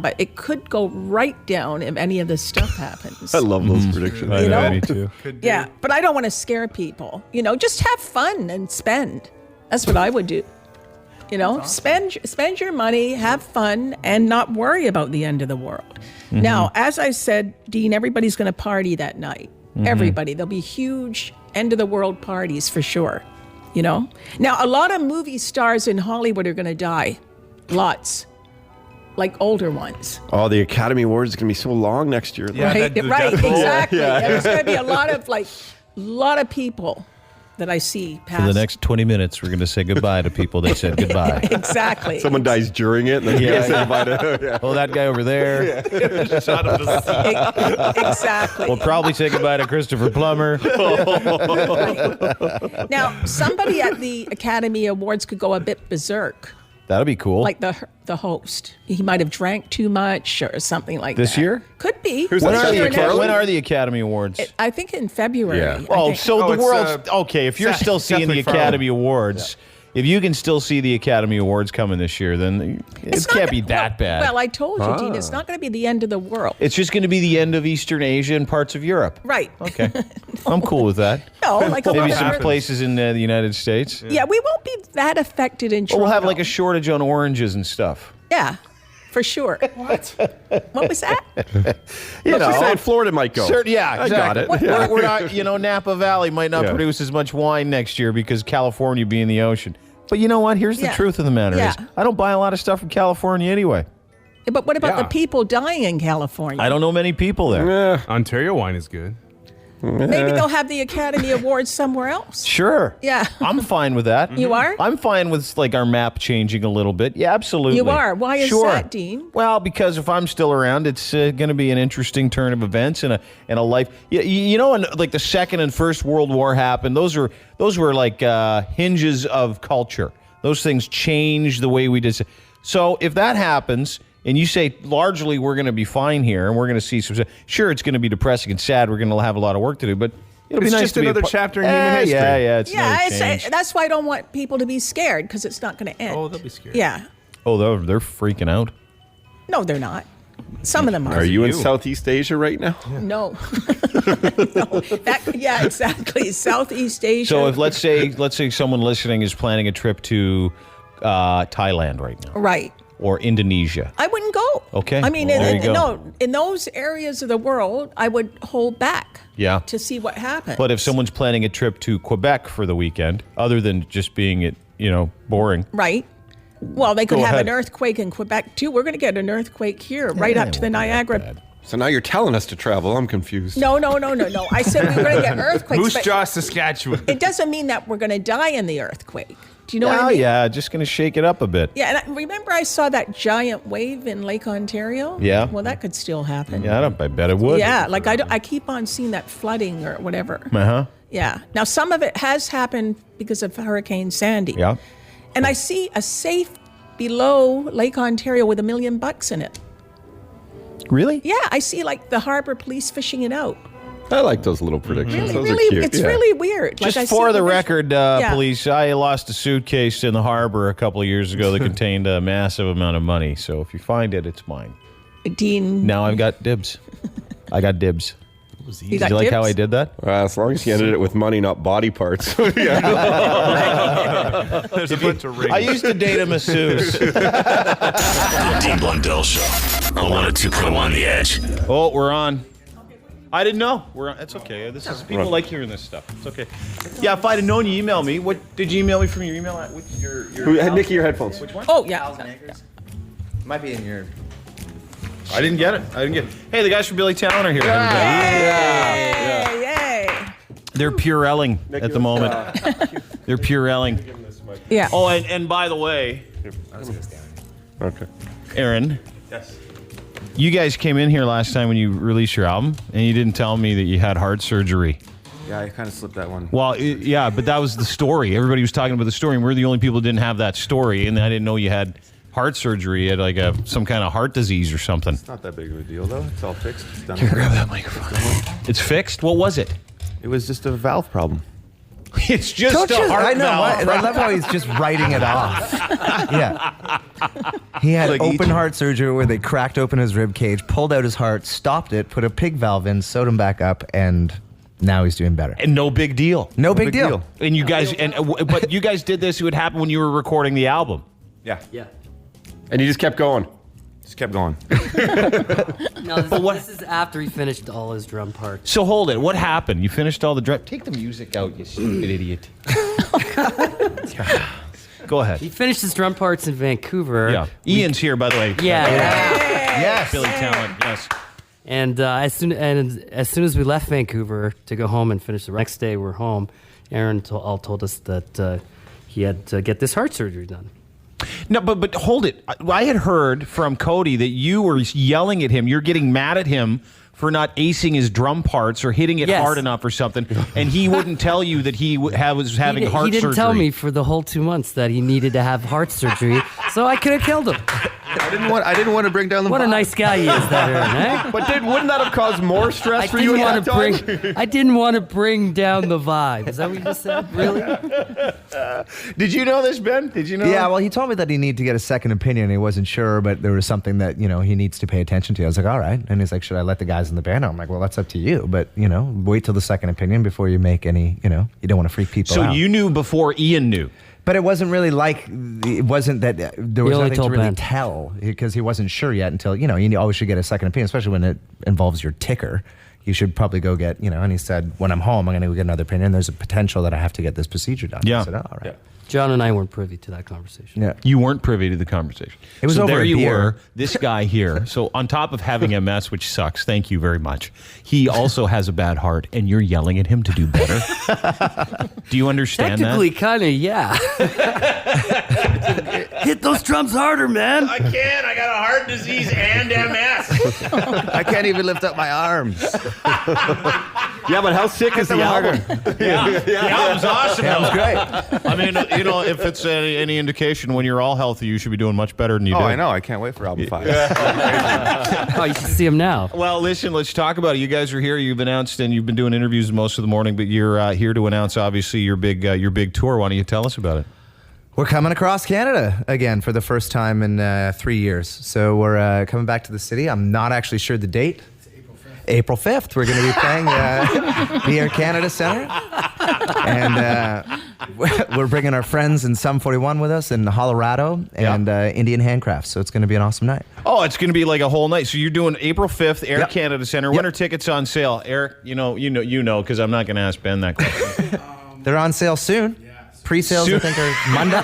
but it could go right down if any of this stuff happens.
I love those predictions.
You know?
Me too.
Yeah, but I don't want to scare people. You know, just have fun and spend. That's what I would do. You know, spend your money, have fun, and not worry about the end of the world. Now, as I said, Dean, everybody's going to party that night. Everybody. There'll be huge end of the world parties for sure. You know? Now, a lot of movie stars in Hollywood are going to die. Lots. Like older ones.
Oh, the Academy Awards is going to be so long next year.
Right, exactly. There's going to be a lot of people that I see pass.
For the next 20 minutes, we're going to say goodbye to people that said goodbye.
Exactly.
Someone dies during it, and then you say goodbye to
Oh, that guy over there.
Exactly.
We'll probably say goodbye to Christopher Plummer.
Now, somebody at the Academy Awards could go a bit berserk.
That'll be cool.
Like the host. He might have drank too much or something like
This
that.
year?
Could be.
When are the Academy Awards?
I think in February.
Yeah.
I think.
The world's... okay, if you're still seeing the Academy Awards... If you can still see the Academy Awards coming this year, then it can't be that bad.
Well, I told you, Dean, it's not going to be the end of the world.
It's just going to be the end of Eastern Asia and parts of Europe.
Right.
Okay. I'm cool with that.
No, like
maybe some places in the United States.
Yeah, we won't be that affected in Toronto.
We'll have like a shortage on oranges and stuff.
Yeah, for sure. What was that?
You know, saying Florida might go.
Yeah, exactly.
I got it.
We're not, Napa Valley might not produce as much wine next year because California being the ocean. But you know what? Here's the truth of the matter is I don't buy a lot of stuff from California anyway.
But what about the people dying in California?
I don't know many people there.
Ontario wine is good.
Maybe they'll have the Academy Awards somewhere else.
Sure.
Yeah.
I'm fine with that.
You are?
I'm fine with like our map changing a little bit. Yeah, absolutely.
You are. Why is that, Dean?
Well, because if I'm still around, it's going to be an interesting turn of events and a life. You know, when like the Second and First World War happened, those were like hinges of culture. Those things change the way we did. So if that happens, and you say largely we're going to be fine here, and we're going to see some. Sure, it's going to be depressing and sad. We're going to have a lot of work to do, but it'll be nice
just
to be
another chapter in human history.
It's
that's why I don't want people to be scared because it's not going to end.
Oh, they'll be scared.
Yeah.
Oh, they're freaking out.
No, they're not. Some of them are.
Are you in Southeast Asia right now?
No. Yeah, exactly. Southeast Asia.
So if let's say someone listening is planning a trip to Thailand right now,
right,
or Indonesia,
I wouldn't go.
Okay.
I mean, in those areas of the world, I would hold back.
Yeah.
To see what happens.
But if someone's planning a trip to Quebec for the weekend, other than just being boring,
right. Well, they could
Go
have
ahead.
an earthquake in Quebec too. We're going to get an earthquake here, right up to the Niagara.
So now you're telling us to travel. I'm confused.
No. I said we were going to get earthquakes.
Moose
but
Jaw, Saskatchewan.
It doesn't mean that we're going to die in the earthquake. Do you know what I mean?
Yeah, just going to shake it up a bit.
Yeah, and remember I saw that giant wave in Lake Ontario?
Yeah.
Well, that could still happen.
Yeah, I bet it would.
Yeah, like I keep on seeing that flooding or whatever.
Uh-huh.
Yeah. Now, some of it has happened because of Hurricane Sandy.
Yeah.
And I see a safe below Lake Ontario with $1 million in it.
Really?
Yeah, I see like the harbor police fishing it out.
I like those little predictions. Those
Really,
are cute.
it's really weird.
Just
like I
for
see
the
fish-
record,
Yeah.
police, I lost a suitcase in the harbor a couple of years ago that contained a massive amount of money. So if you find it, it's mine.
Dean.
Now I've got dibs. I got dibs.
You
Did
got
you like how
dibs?
I did that?
As long as you ended it with money, not body parts.
There's a bunch of rings.
I used to date a masseuse.
The Dean Blundell Show on 102.1 The Edge.
Oh, we're on. I didn't know. We're on. It's okay. This is people like hearing this stuff. It's okay. Yeah, if I'd have known you email me, what did you email me from your email?
Nikki, your headphones.
Which one?
Oh, yeah.
Might be in your.
I didn't get it. Hey, the guys from Billy Town are here.
Yay.
They're Purelling at the moment. They're Purelling.
Yeah.
Oh, and by the way,
Okay.
Aaron,
Yes.
you guys came in here last time when you released your album, and you didn't tell me that you had heart surgery.
Yeah, I kind of slipped that one.
Well, yeah, but that was the story. Everybody was talking about the story, and we're the only people who didn't have that story, and I didn't know you had heart surgery. You had like some kind of heart disease or something.
It's not that big of a deal, though. It's all fixed. It's done.
Can you grab that microphone? It's fixed? What was it?
It was just a valve problem.
It's just a heart
I know.
valve.
I love how he's just writing it off. Yeah. He had open heart surgery where they cracked open his rib cage, pulled out his heart, stopped it, put a pig valve in, sewed him back up, and now he's doing better.
And no big deal.
No big deal.
And you guys, but you guys did this. It would happen when you were recording the album.
Yeah.
Yeah.
And you just kept going. Just kept going.
No, this is after he finished all his drum parts.
So hold it. What happened? You finished all the drum. Take the music out, you stupid idiot. Go ahead.
He finished his drum parts in Vancouver.
Yeah. Ian's here, by the way.
Yeah.
Yes. Billy Talent. Yes.
And as soon as we left Vancouver to go home and finish the next day, we're home. Aaron told us that he had to get this heart surgery done.
No, but hold it. I had heard from Cody that you were yelling at him. You're getting mad at him for not acing his drum parts or hitting it hard enough or something, and he wouldn't tell you that he was having heart surgery.
He didn't tell me for the whole 2 months that he needed to have heart surgery, so I could have killed him.
I didn't want to bring down the.
What a nice guy he is, that Aaron, eh?
But wouldn't that have caused more stress for you at that time?
I didn't want to bring down the vibe. Is that what you just said? Really?
Did you know this, Ben? Did you know?
Yeah, well, he told me that he needed to get a second opinion. He wasn't sure, but there was something that, he needs to pay attention to. I was like, all right. And he's like, should I let the guys in the band know? I'm like, well, that's up to you. But, wait till the second opinion before you make any, you don't want to freak people out.
So you knew before Ian knew?
But it wasn't really it wasn't that there was nothing to really
Ben.
tell because he wasn't sure yet until, you always should get a second opinion, especially when it involves your ticker. You should probably go get, and he said, when I'm home, I'm going to go get another opinion. There's a potential that I have to get this procedure done.
Yeah.
I said, oh, all right.
Yeah.
John and I weren't privy to that conversation.
Yeah.
You weren't privy to the conversation.
It was
so
over
there
a
you
beer.
were, this guy here. So on top of having MS, which sucks, thank you very much, he also has a bad heart, and you're yelling at him to do better? Do you understand
Technically, kind of, yeah. Hit those drums harder, man.
I can't. I got a heart disease and MS.
I can't even lift up my arms.
Yeah, but how sick is the album?
Yeah. The album's awesome.
Yeah, it was great.
I mean, if it's any indication, when you're all healthy, you should be doing much better than you do.
I know. I can't wait for album 5.
Oh, you should see him now.
Well, listen, let's talk about it. You guys are here. You've announced, and you've been doing interviews most of the morning, but you're here to announce, obviously, your big tour. Why don't you tell us about it?
We're coming across Canada again for the first time in 3 years. So we're coming back to the city. I'm not actually sure the date. April 5th. We're going to be playing the Air Canada Centre. And we're bringing our friends in Sum 41 with us in Colorado and Indian Handcrafts. So it's going to be an awesome night.
Oh, it's going to be like a whole night. So you're doing April 5th, Air Canada Centre. When are tickets on sale? Eric, you know, because I'm not going to ask Ben that question.
They're on sale soon. Pre-sales, I think, are Monday.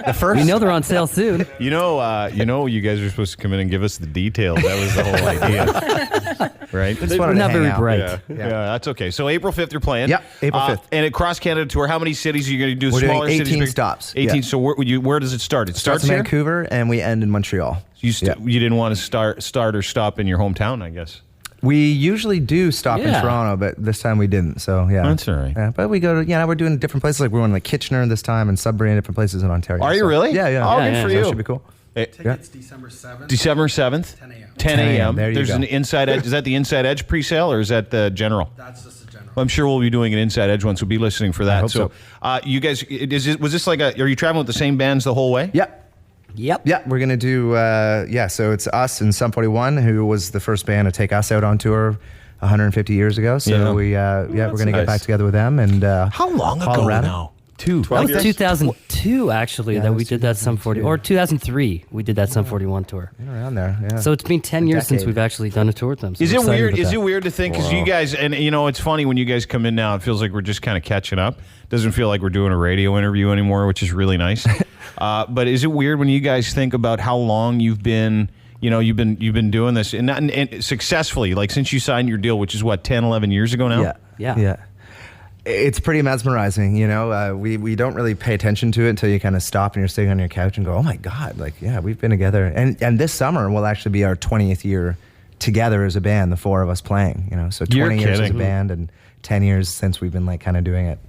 The first.
We know they're on sale soon.
You guys are supposed to come in and give us the details. That was the whole idea. Right?
We're not very bright.
Yeah, that's okay. So April 5th you're playing.
Yep, April 5th.
And at Cross Canada Tour, how many cities are you going to do?
We're
Smaller
doing 18
cities?
stops.
18.
Yeah.
So where does it start? It starts
in
here?
Vancouver, and we end in Montreal.
You didn't want to start or stop in your hometown, I guess.
We usually do stop in Toronto, but this time we didn't. So yeah,
that's all right.
Yeah, but we go to we're doing different places. Like we're going to Kitchener this time and Sudbury and different places in Ontario.
Are you really?
Yeah.
Oh, good for
so
you.
It should be cool.
Tickets December 7th.
December 7th. 10 a.m.
There you
There's
go.
an Inside Edge. Is that the Inside Edge pre-sale or is that the general?
That's just the general.
I'm sure we'll be doing an Inside Edge one, so be listening for that.
I hope so.
You guys, was this like are you traveling with the same bands the whole way?
Yep. Yeah, we're going to do, so it's us and Sum 41, who was the first band to take us out on tour 150 years ago. So we're going to get back together with them. And
how long
Colorado?
ago now?
That was 2002, actually, that we did that Sum 40, or 2003, we did that Sum 41 tour.
Around there, yeah.
So it's been 10 years since we've actually done a tour with them. So
Is
we're
it
excited
weird?
about
Is
that.
it weird to think because you guys and it's funny when you guys come in now, it feels like we're just kind of catching up. Doesn't feel like we're doing a radio interview anymore, which is really nice. But is it weird when you guys think about how long you've been doing this and successfully, like since you signed your deal, which is what 10, 11 years ago now?
Yeah. It's pretty mesmerizing, we don't really pay attention to it until you kind of stop and you're sitting on your couch and go, oh my God, we've been together. And this summer will actually be our 20th year together as a band, the four of us playing, so 20 years as a band and 10 years since we've been kind of doing it.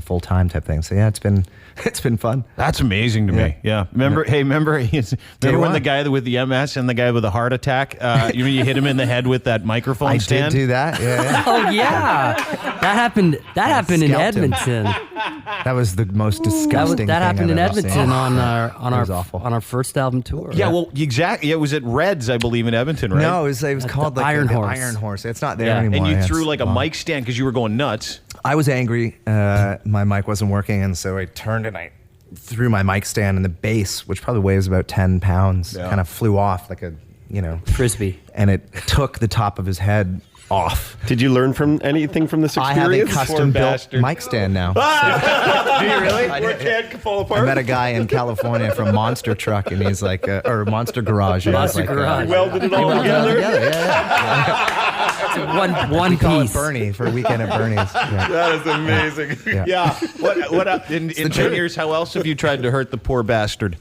full time type thing. So yeah, it's been fun.
That's amazing to me. Yeah. Remember when the guy with the MS and the guy with the heart attack, you hit him in the head with that microphone stand?
I did do that. Yeah.
Oh yeah, that happened in Edmonton.
That was the most disgusting.
That happened in Edmonton on
awful.
our first album tour.
Yeah, well, exactly. It was at Red's, I believe, in Edmonton, right?
No, it was called like
Iron
the
Horse.
Iron Horse. It's not there anymore.
And you
Yeah,
threw
it's
like a
gone.
mic stand because you were going nuts.
I was angry. My mic wasn't working, and so I turned and I threw my mic stand, and the bass, which probably weighs about 10 pounds, kind of flew off like a
frisbee,
and it took the top of his head off.
Did you learn from anything from this experience?
I have a custom-built mic stand now.
Do you really? Where it can't fall apart?
I met a guy in California from Monster Truck, and he's like, or Monster Garage. and he's
Monster
like,
Garage.
Welded it all together?
One
Call
piece.
it Bernie for Weekend at Bernie's. Yeah.
That is amazing.
Yeah. What in 10 years, how else have you tried to hurt the poor bastard?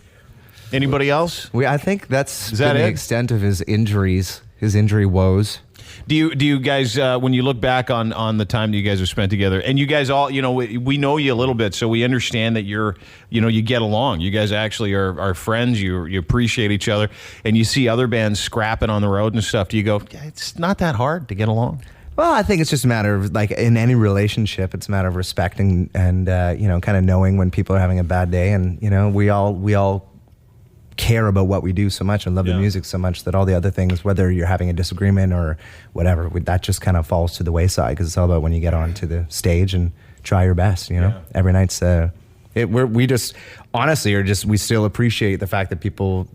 Anybody else?
I think that's
that
the
it?
extent of his injuries, his injury woes.
Do you guys, when you look back on the time that you guys have spent together, and you guys all, we know you a little bit, so we understand that you get along. You guys actually are friends. You appreciate each other, and you see other bands scrapping on the road and stuff. Do you go, yeah, it's not that hard to get along?
Well, I think it's just a matter of, like, in any relationship, it's a matter of respecting and kind of knowing when people are having a bad day, and we all care about what we do so much and love the music so much that all the other things, whether you're having a disagreement or whatever, that just kind of falls to the wayside, because it's all about when you get onto the stage and try your best. Every night's we just honestly we still appreciate the fact that people,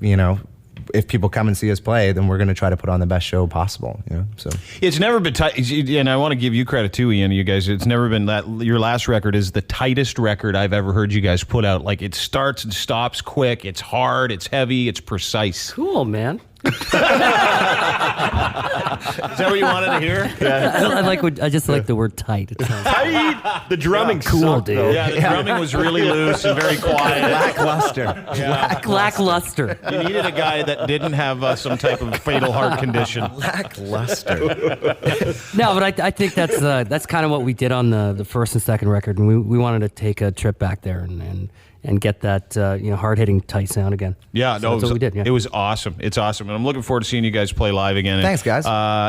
if people come and see us play, then we're going to try to put on the best show possible. So
it's never been tight, and I want to give you credit too, Ian. You guys, it's never been that. Your last record is the tightest record I've ever heard you guys put out. Like, it starts and stops quick. It's hard. It's heavy. It's precise.
Cool, man.
Is that what you wanted to hear?
Yeah. I just like the word tight. It sounds
tight. The drumming
cool,
sucked,
dude.
though.
Yeah, the drumming was really loose and very quiet.
Lackluster.
Lackluster.
You needed a guy that didn't have some type of fatal heart condition.
Lackluster.
No, but I think that's kind of what we did on the first and second record, and we wanted to take a trip back there and get that hard-hitting tight sound again.
Yeah,
so that's what we did. Yeah.
It was awesome. It's awesome, and I'm looking forward to seeing you guys play live again.
Thanks, guys.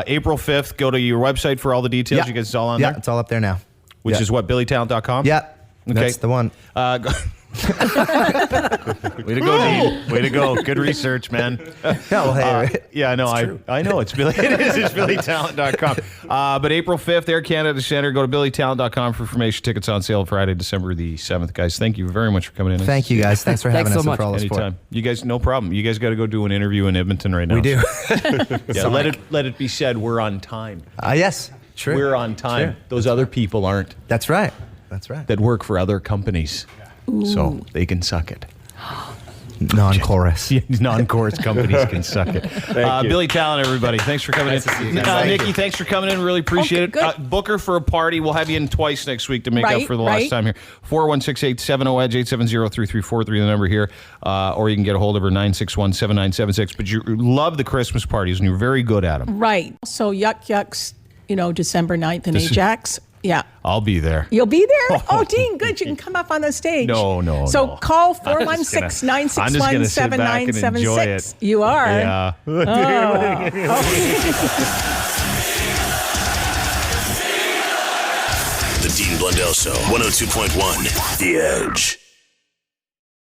April 5th. Go to your website for all the details.
Yeah.
You guys, it's all on there.
Yeah, it's all up there now.
Which is what, BillyTalent.com?
Yeah,
okay.
That's the one.
Way to go, Dean. Way to go. Good research, man. Yeah, no, I know. It's Billy. It is. It's BillyTalent.com. But April 5th, Air Canada Center. Go to BillyTalent.com for information. Tickets on sale Friday, December the 7th. Guys, thank you very much for coming in.
Thank you, guys. Thanks for having us.
so much.
For all the support.
Anytime. You guys, no problem. You guys got to go do an interview in Edmonton right now.
We do.
Yeah, let it be said, we're on time.
Yes, true.
We're on time.
True.
Those other people aren't.
That's right. That's right.
That work for other companies. So they can suck it.
Non-chorus.
Non-chorus companies can suck it. Billy Talent, everybody. Thanks for coming in. Nikki, thanks for coming in. Really appreciate it. Book her for a party. We'll have you in twice next week to make up for the last time here. 416-870-EDGE, 870-3343, the number here. Or you can get a hold of her, 961-7976. But you love the Christmas parties, and you're very good at them.
Right. So Yuck Yucks, December 9th in Ajax. Yeah.
I'll be there.
You'll be there? Oh, Dean, good. You can come up on the stage.
No.
So call 416-961-7976. You are?
Yeah.
The Dean Blundell Show, 102.1 The Edge.